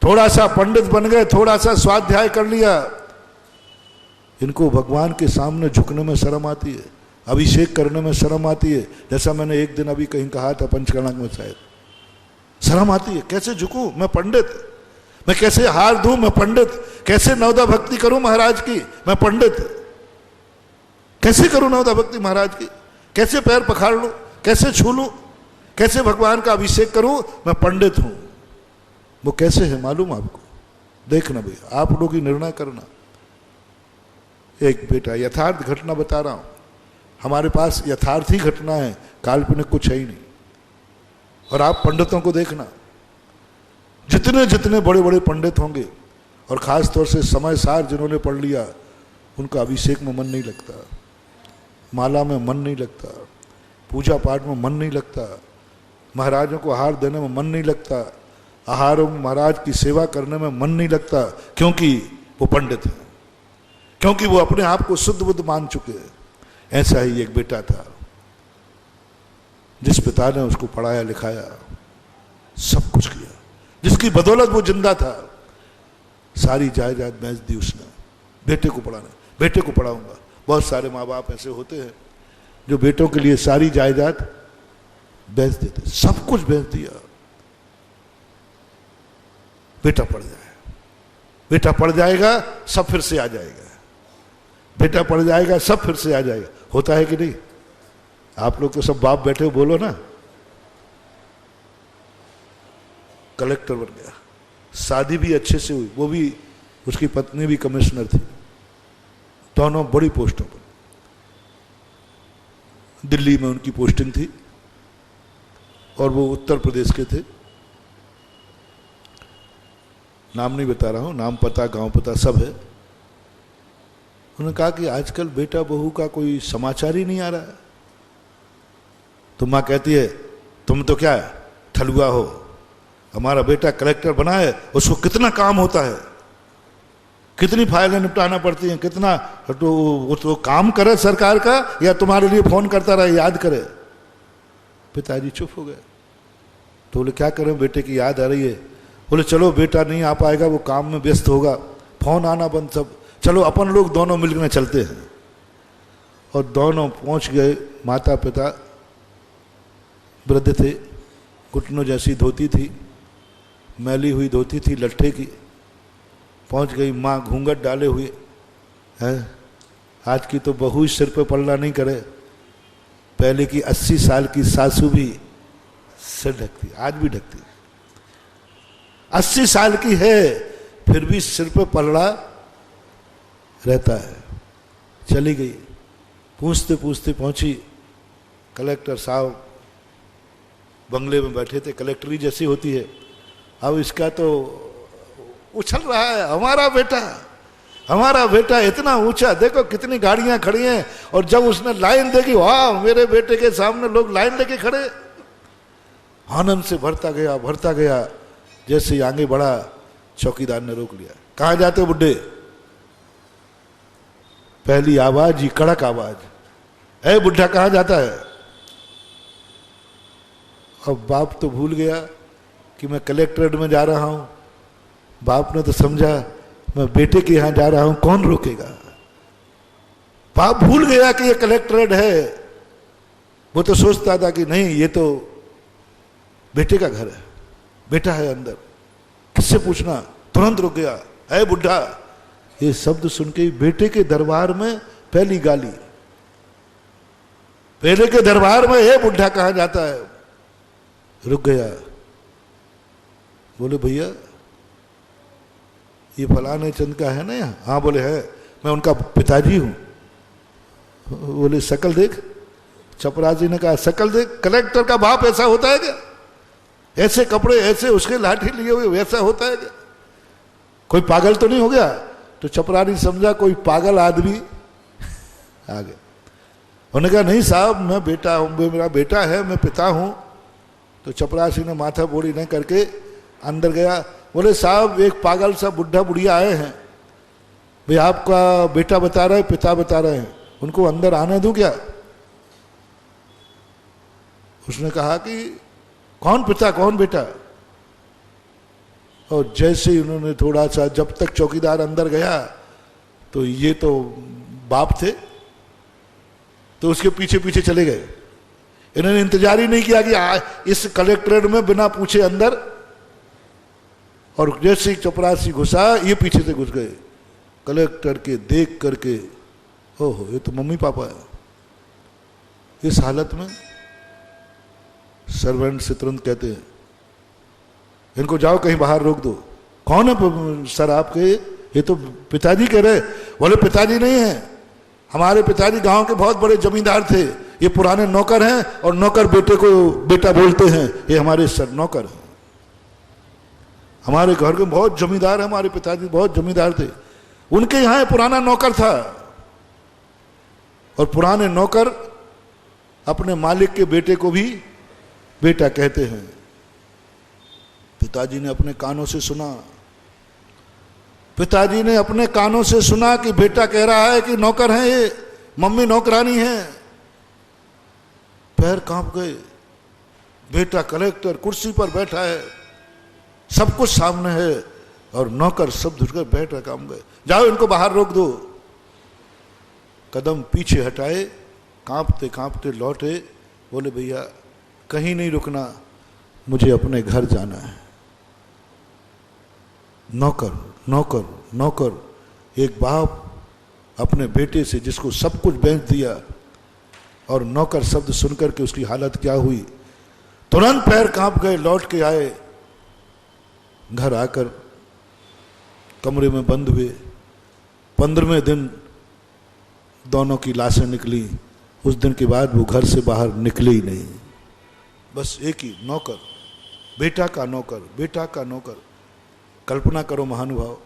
थोड़ा सा पंडित बन गए, थोड़ा सा स्वाध्याय कर लिया, इनको भगवान के सामने झुकने में शर्म आती है, अभिषेक करने में शर्म आती है। जैसा मैंने एक दिन अभी कहीं कहा था पंचकर्णाक में, शायद शर्म आती है। कैसे झुकूं मैं पंडित, मैं कैसे हार दूं मैं पंडित, कैसे नवदा भक्ति करूं महाराज की मैं पंडित, कैसे करूं नवदा भक्ति महाराज की, कैसे पैर पखाड़ लूं, कैसे छू लूं, कैसे भगवान का अभिषेक करूं, मैं पंडित हूं। वो कैसे है मालूम आपको? देखना भैया, आप लोग ही निर्णय करना। एक बेटा, यथार्थ घटना बता रहा हूं, हमारे पास यथार्थ ही घटना है, काल्पनिक कुछ है ही नहीं। और आप पंडितों को देखना, जितने जितने बड़े बड़े पंडित होंगे और खास तौर से समय सार जिन्होंने पढ़ लिया, उनका अभिषेक में मन नहीं लगता, माला में मन नहीं लगता, पूजा पाठ में मन नहीं लगता, महाराजों को आहार देने में मन नहीं लगता, आहारों में महाराज की सेवा करने में मन नहीं लगता, क्योंकि वो पंडित हैं, क्योंकि वो अपने आप को शुद्ध बुद्ध मान चुके हैं। ऐसा ही एक बेटा था जिस पिता ने उसको पढ़ाया लिखाया, सब कुछ किया, जिसकी बदौलत वो जिंदा था। सारी जायदाद बेच दी उसने बेटे को पढ़ाने, बेटे को पढ़ाऊंगा। बहुत सारे माँ बाप ऐसे होते हैं जो बेटों के लिए सारी जायदाद बेच देते, सब कुछ बेच दिया, बेटा पढ़ जाए, बेटा पढ़ जाएगा सब फिर से आ जाएगा, बेटा पढ़ जाएगा सब फिर से आ जाएगा। होता है कि नहीं? आप लोग तो सब बाप बैठे हो, बोलो ना। कलेक्टर बन गया, शादी भी अच्छे से हुई, वो भी, उसकी पत्नी भी कमिश्नर थी, दोनों बड़ी पोस्टों पर। दिल्ली में उनकी पोस्टिंग थी और वो उत्तर प्रदेश के थे। नाम नहीं बता रहा हूं, नाम पता गांव पता सब है। उन्होंने कहा कि आजकल बेटा बहू का कोई समाचार ही नहीं आ रहा है। तो माँ कहती है तुम तो क्या है ठलुआ हो, हमारा बेटा कलेक्टर बना है, उसको कितना काम होता है, कितनी फाइलें निपटाना पड़ती हैं, कितना तो काम करे सरकार का, या तुम्हारे लिए फोन करता रहे याद करे। पिताजी चुप हो गए। तो बोले क्या करें, बेटे की याद आ रही है। बोले चलो बेटा नहीं आ पाएगा, वो काम में व्यस्त होगा, फोन आना बंद सब, चलो अपन लोग दोनों मिलकर चलते हैं। और दोनों पहुंच गए। माता पिता वृद्ध थे, घुटनों जैसी धोती थी, मैली हुई धोती थी लट्ठे की। पहुंच गई माँ घूंघट डाले हुए है। आज की तो बहू सिर पे पल्ला नहीं करे, पहले की 80 साल की सासू भी सिर ढकती, आज भी ढकती। 80 साल की है फिर भी सिर पे पल्ला रहता है। चली गई, पूछते पूछते पहुंची। कलेक्टर साहब बंगले में बैठे थे, कलेक्टरी जैसी होती है। अब इसका तो उछल रहा है, हमारा बेटा इतना ऊंचा, देखो कितनी गाड़ियां खड़ी हैं। और जब उसने लाइन देखी, वाह मेरे बेटे के सामने लोग लाइन लेके खड़े, आनंद से भरता गया। जैसे ही आगे बढ़ा, चौकीदार ने रोक लिया। कहाँ जाते हो बुड्ढे? पहली आवाज ही कड़क आवाज, ए बुढ़ा कहाँ जाता है? अब बाप तो भूल गया कि मैं कलेक्ट्रेट में जा रहा हूं। बाप ने तो समझा मैं बेटे के यहां जा रहा हूं, कौन रोकेगा। बाप भूल गया कि ये कलेक्ट्रेट है। वो तो सोचता था कि नहीं, ये तो बेटे का घर है, बेटा है अंदर, किससे पूछना। तुरंत रुक गया, ऐ बुढ़ा। ये शब्द सुन के बेटे के दरबार में पहली गाली, बेटे के दरबार में ये बुढ़ा कहां जाता है। रुक गया, बोले भैया ये फलाने चंद का है ना यहाँ? हाँ बोले है, मैं उनका पिताजी हूं। बोले शकल देख। चपरासी ने कहा शकल देख, कलेक्टर का बाप ऐसा होता है क्या? ऐसे कपड़े, ऐसे उसके लाठी लिए हुए, वैसा होता है क्या? कोई पागल तो नहीं हो गया? तो चपरासी समझा कोई पागल आदमी आ गया। उन्होंने कहा नहीं साहब मैं बेटा हूँ, मेरा बेटा है, मैं पिता हूँ। तो चपरासी ने माथा बोड़ी न करके अंदर गया। बोले साहब एक पागल सा बुढ़ा बुढ़िया आए हैं, भाई आपका बेटा बता रहे, पिता बता रहे हैं, उनको अंदर आने दूं क्या? उसने कहा कि कौन पिता कौन बेटा। और जैसे ही उन्होंने थोड़ा सा, जब तक चौकीदार अंदर गया तो ये तो बाप थे, तो उसके पीछे पीछे चले गए। इन्होंने इंतजार ही नहीं किया कि इस कलेक्ट्रेट में बिना पूछे अंदर, और जैसे ही चपरासी घुसा ये पीछे से घुस गए। कलेक्टर के देख करके ओहो ये तो मम्मी पापा है। इस हालत में सर्वेंट से तुरंत कहते हैं इनको जाओ कहीं बाहर रोक दो। कौन है सर आपके? ये तो पिताजी कह रहे। बोले पिताजी नहीं है, हमारे पिताजी गांव के बहुत बड़े जमींदार थे, ये पुराने नौकर हैं और नौकर बेटे को बेटा बोलते हैं, ये हमारे सर नौकर हैं। हमारे घर के बहुत जमींदार है, हमारे पिताजी बहुत जमींदार थे, उनके यहां पुराना नौकर था, और पुराने नौकर अपने मालिक के बेटे को भी बेटा कहते हैं। पिताजी ने अपने कानों से सुना, पिताजी ने अपने कानों से सुना कि बेटा कह रहा है कि नौकर है ये, मम्मी नौकरानी है। पैर कांप गए। बेटा कलेक्टर कुर्सी पर बैठा है, सब कुछ सामने है, और नौकर सब झुककर बैठ रहा। काम गए, जाओ इनको बाहर रोक दो। कदम पीछे हटाए, कांपते कांपते लौटे। बोले भैया कहीं नहीं रुकना, मुझे अपने घर जाना है। नौकर नौकर नौकर, एक बाप अपने बेटे से जिसको सब कुछ बेच दिया, और नौकर शब्द सुनकर के उसकी हालत क्या हुई। तुरंत पैर कांप गए, लौट के आए। घर आकर कमरे में बंद हुए। 15वें दिन दोनों की लाशें निकली। उस दिन के बाद वो घर से बाहर निकले ही नहीं। बस एक ही नौकर, बेटा का नौकर, बेटा का नौकर। कल्पना करो महानुभाव,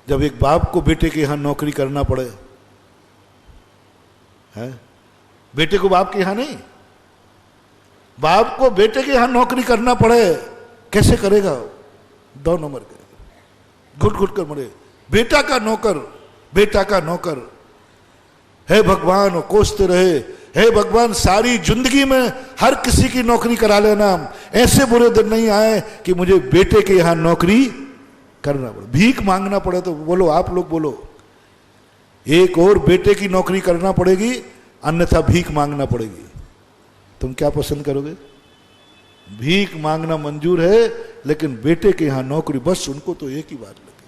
जब एक बाप को बेटे के यहां नौकरी करना पड़े, है बेटे को बाप के यहां नहीं, बाप को बेटे के यहां नौकरी करना पड़े, कैसे करेगा? 2 नंबर के घुट घुट कर मरे। बेटा का नौकर, बेटा का नौकर। हे भगवान, वो कोसते रहे, हे भगवान सारी जिंदगी में हर किसी की नौकरी करा लेना, ऐसे बुरे दिन नहीं आए कि मुझे बेटे के यहां नौकरी करना पड़े, भीख मांगना पड़े। तो बोलो, आप लोग बोलो, एक और बेटे की नौकरी करना पड़ेगी, अन्यथा भीख मांगना पड़ेगी। तुम क्या पसंद करोगे? भीख मांगना मंजूर है, लेकिन बेटे के यहां नौकरी, बस उनको तो एक ही बात लगी।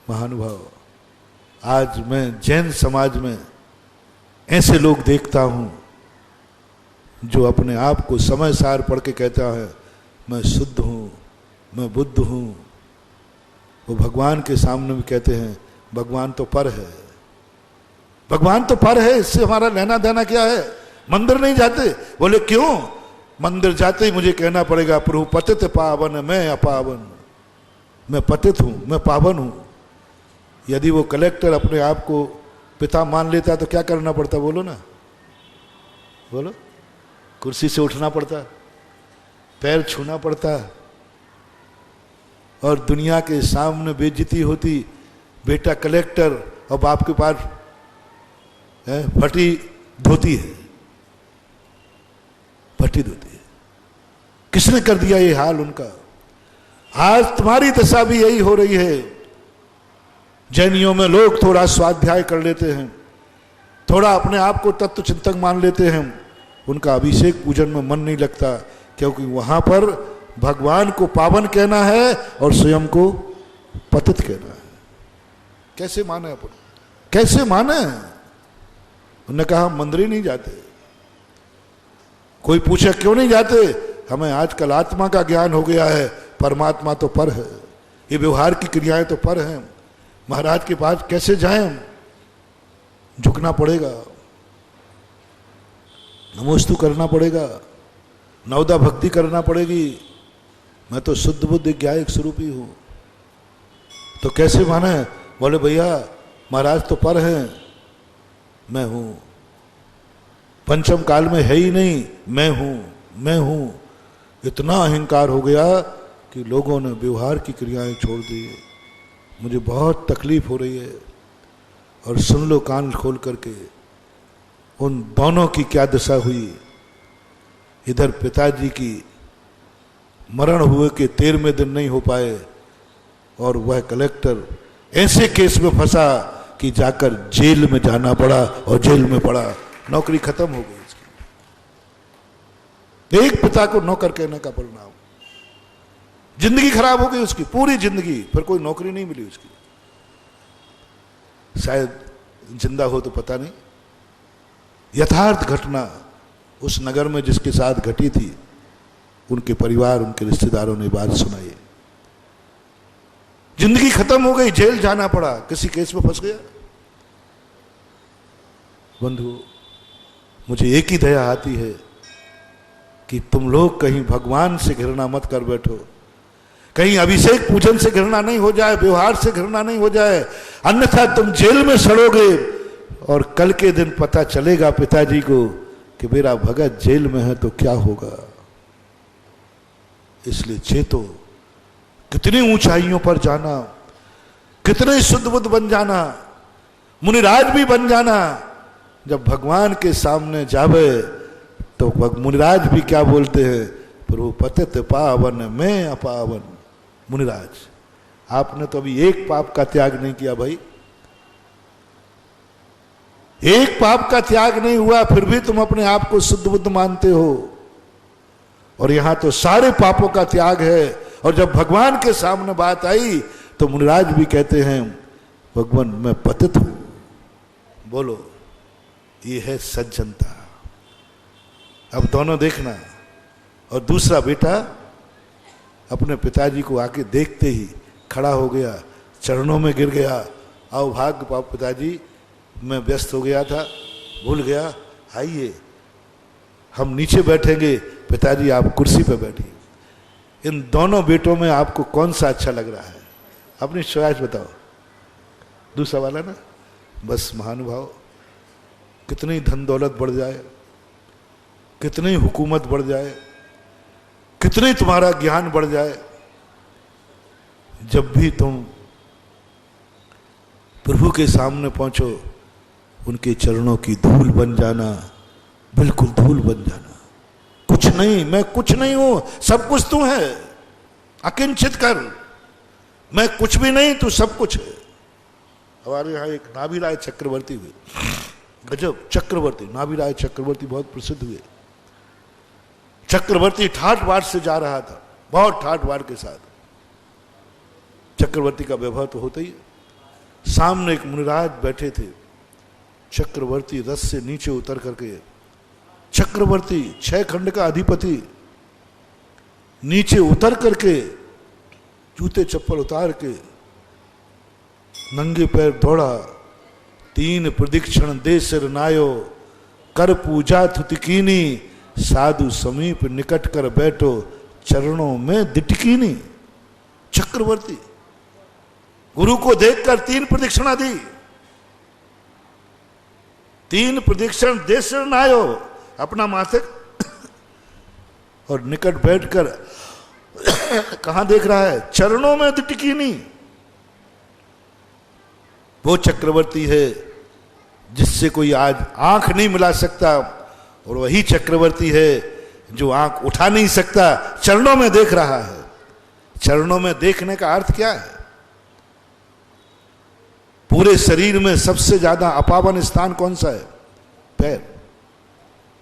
महानुभाव, आज मैं जैन समाज में ऐसे लोग देखता हूं जो अपने आप को समय सार पढ़ के कहता है मैं शुद्ध हूं, मैं बुद्ध हूं। वो भगवान के सामने भी कहते हैं भगवान तो पर है, भगवान तो पर है, इससे हमारा लेना देना क्या है? मंदिर नहीं जाते। बोले क्यों? मंदिर जाते ही मुझे कहना पड़ेगा प्रभु पतित पावन, मैं अपावन, मैं पतित हूं, मैं पावन हूं। यदि वो कलेक्टर अपने आप को पिता मान लेता तो क्या करना पड़ता? बोलो ना, बोलो। कुर्सी से उठना पड़ता, पैर छूना पड़ता, और दुनिया के सामने बेइज्जती होती। बेटा कलेक्टर और बाप के पास फटी धोती है, फटी धोती है। किसने कर दिया ये हाल उनका? आज तुम्हारी दशा भी यही हो रही है। जैनियों में लोग थोड़ा स्वाध्याय कर लेते हैं, थोड़ा अपने आप को तत्व चिंतक मान लेते हैं, उनका अभिषेक पूजन में मन नहीं लगता, क्योंकि वहां पर भगवान को पावन कहना है और स्वयं को पतित कहना है। कैसे माने अपन? कैसे माने? उन्होंने कहा मंदिर ही नहीं जाते। कोई पूछे क्यों नहीं जाते? हमें आजकल आत्मा का ज्ञान हो गया है, परमात्मा तो पर है, ये व्यवहार की क्रियाएं तो पर हैं, महाराज के पास कैसे जाएं? झुकना पड़ेगा, नमोस्तु करना पड़ेगा, नवदा भक्ति करना पड़ेगी। मैं तो शुद्ध बुद्ध ज्ञायक स्वरूप ही हूं। तो कैसे माने? बोले भैया महाराज तो पर हैं, मैं हूं। पंचम काल में है ही नहीं मैं हूं मैं हूं। इतना अहंकार हो गया कि लोगों ने व्यवहार की क्रियाएं छोड़ दी। मुझे बहुत तकलीफ हो रही है। और सुन लो कान खोल करके, उन दोनों की क्या दशा हुई। इधर पिताजी की मरण हुए के 13वें दिन नहीं हो पाए और वह कलेक्टर ऐसे केस में फंसा कि जाकर जेल में जाना पड़ा और जेल में पड़ा। नौकरी खत्म हो गई उसकी। एक पिता को नौकर कहने का परिणाम। जिंदगी खराब हो गई उसकी, पूरी जिंदगी। फिर कोई नौकरी नहीं मिली उसकी। शायद जिंदा हो तो पता नहीं। यथार्थ घटना उस नगर में जिसके साथ घटी थी, उनके परिवार, उनके रिश्तेदारों ने बात सुनाई। जिंदगी खत्म हो गई, जेल जाना पड़ा, किसी केस में फंस गया। बंधु, मुझे एक ही दया आती है कि तुम लोग कहीं भगवान से घृणा मत कर बैठो, कहीं अभिषेक पूजन से घृणा नहीं हो जाए, व्यवहार से घृणा नहीं हो जाए, अन्यथा तुम जेल में सड़ोगे और कल के दिन पता चलेगा पिताजी को कि मेरा भगत जेल में है तो क्या होगा। इसलिए चेतो, कितनी ऊंचाइयों पर जाना, कितने शुद्ध बुद्ध बन जाना, मुनिराज भी बन जाना। जब भगवान के सामने जावे तो मुनिराज भी क्या बोलते हैं, प्रभु पतित पावन मैं अपावन। मुनिराज, आपने तो अभी एक पाप का त्याग नहीं किया भाई, एक पाप का त्याग नहीं हुआ, फिर भी तुम अपने आप को शुद्ध बुद्ध मानते हो। और यहां तो सारे पापों का त्याग है। और जब भगवान के सामने बात आई तो मुनिराज भी कहते हैं भगवान मैं पतित हूं। बोलो, ये है सज्जनता। अब दोनों देखना। और दूसरा बेटा अपने पिताजी को आके देखते ही खड़ा हो गया, चरणों में गिर गया। आओ भाग पिताजी, मैं व्यस्त हो गया था, भूल गया, आइए हम नीचे बैठेंगे, पिताजी आप कुर्सी पर बैठिए। इन दोनों बेटों में आपको कौन सा अच्छा लग रहा है? अपनी ख्वाहिश बताओ। दूसरा वाला ना, बस महानुभाव, कितनी धन दौलत बढ़ जाए, कितनी हुकूमत बढ़ जाए, कितनी तुम्हारा ज्ञान बढ़ जाए, जब भी तुम प्रभु के सामने पहुंचो, उनके चरणों की धूल बन जाना, बिल्कुल धूल बन जाना। कुछ नहीं, मैं कुछ नहीं हूं, सब कुछ तू है, अकिंचित कर, मैं कुछ भी नहीं, तू सब कुछ है। हमारे यहां एक नाभिराय चक्रवर्ती हुए, गजब चक्रवर्ती, नाभिराय चक्रवर्ती बहुत प्रसिद्ध हुए। चक्रवर्ती ठाट बाट से जा रहा था, बहुत ठाट बाट के साथ। चक्रवर्ती का वैभव तो होता ही है। सामने एक मुनिराज बैठे थे। चक्रवर्ती रथ से नीचे उतर करके, चक्रवर्ती 6 खंड का अधिपति, नीचे उतर करके जूते चप्पल उतार के नंगे पैर दौड़ा। 3 प्रदक्षिण दे सिर नायो, कर पूजा थुतिकीनी, साधु समीप निकट कर बैठो, चरणों में दिटकीनी। चक्रवर्ती गुरु को देखकर 3 प्रदक्षिणा दी। 3 प्रदक्षिण दे सिर नायो, अपना माथे और निकट बैठकर कहां देख रहा है? चरणों में दिटकीनी। वो चक्रवर्ती है जिससे कोई आज आंख नहीं मिला सकता, और वही चक्रवर्ती है जो आंख उठा नहीं सकता, चरणों में देख रहा है। चरणों में देखने का अर्थ क्या है? पूरे शरीर में सबसे ज्यादा अपावन स्थान कौन सा है? पैर।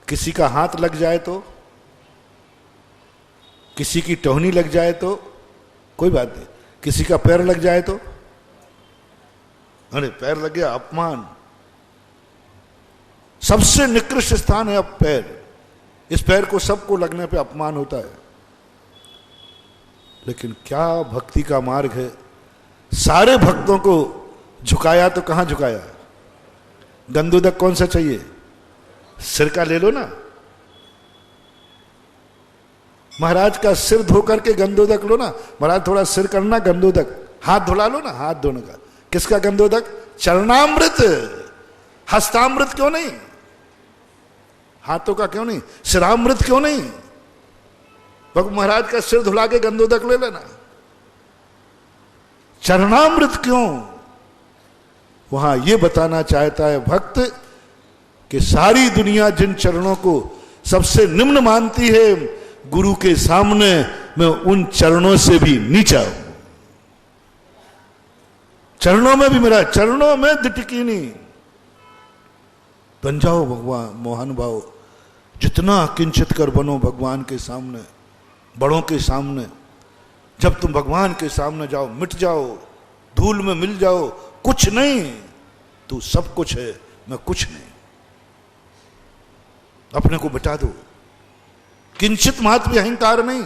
किसी का हाथ लग जाए तो, किसी की टहनी लग जाए तो कोई बात नहीं, किसी का पैर लग जाए तो, अरे पैर लग गया, अपमान। सबसे निकृष्ट स्थान है अब पैर। इस पैर को सबको लगने पे अपमान होता है। लेकिन क्या भक्ति का मार्ग है। सारे भक्तों को झुकाया तो कहां झुकाया? गंदोदक कौन सा चाहिए? सिर का ले लो ना, महाराज का सिर धो करके गंदोदक लो ना। महाराज थोड़ा सिर करना गंदोदक, हाथ धुला लो ना, हाथ धोने का। किसका गंदोदक? चरणामृत। हस्तामृत क्यों नहीं? हाथों का क्यों नहीं? सिरामृत क्यों नहीं? भगवान महाराज का सिर धुला के गंधोदक ले लेना। चरणामृत क्यों? वहां यह बताना चाहता है भक्त कि सारी दुनिया जिन चरणों को सबसे निम्न मानती है, गुरु के सामने मैं उन चरणों से भी नीचा हूं। चरणों में भी मेरा, चरणों में दिटकी नहीं। बन जाओ भगवान मोहन भाव, जितना किंचित कर बनो भगवान के सामने, बड़ों के सामने। जब तुम भगवान के सामने जाओ, मिट जाओ, धूल में मिल जाओ, कुछ नहीं, तू सब कुछ है, मैं कुछ नहीं। अपने को मिटा दो, किंचित मात्र भी अहंकार नहीं,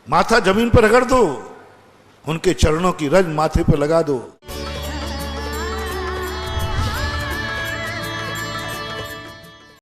माथा जमीन पर रगड़ दो, उनके चरणों की रज माथे पर लगा दो।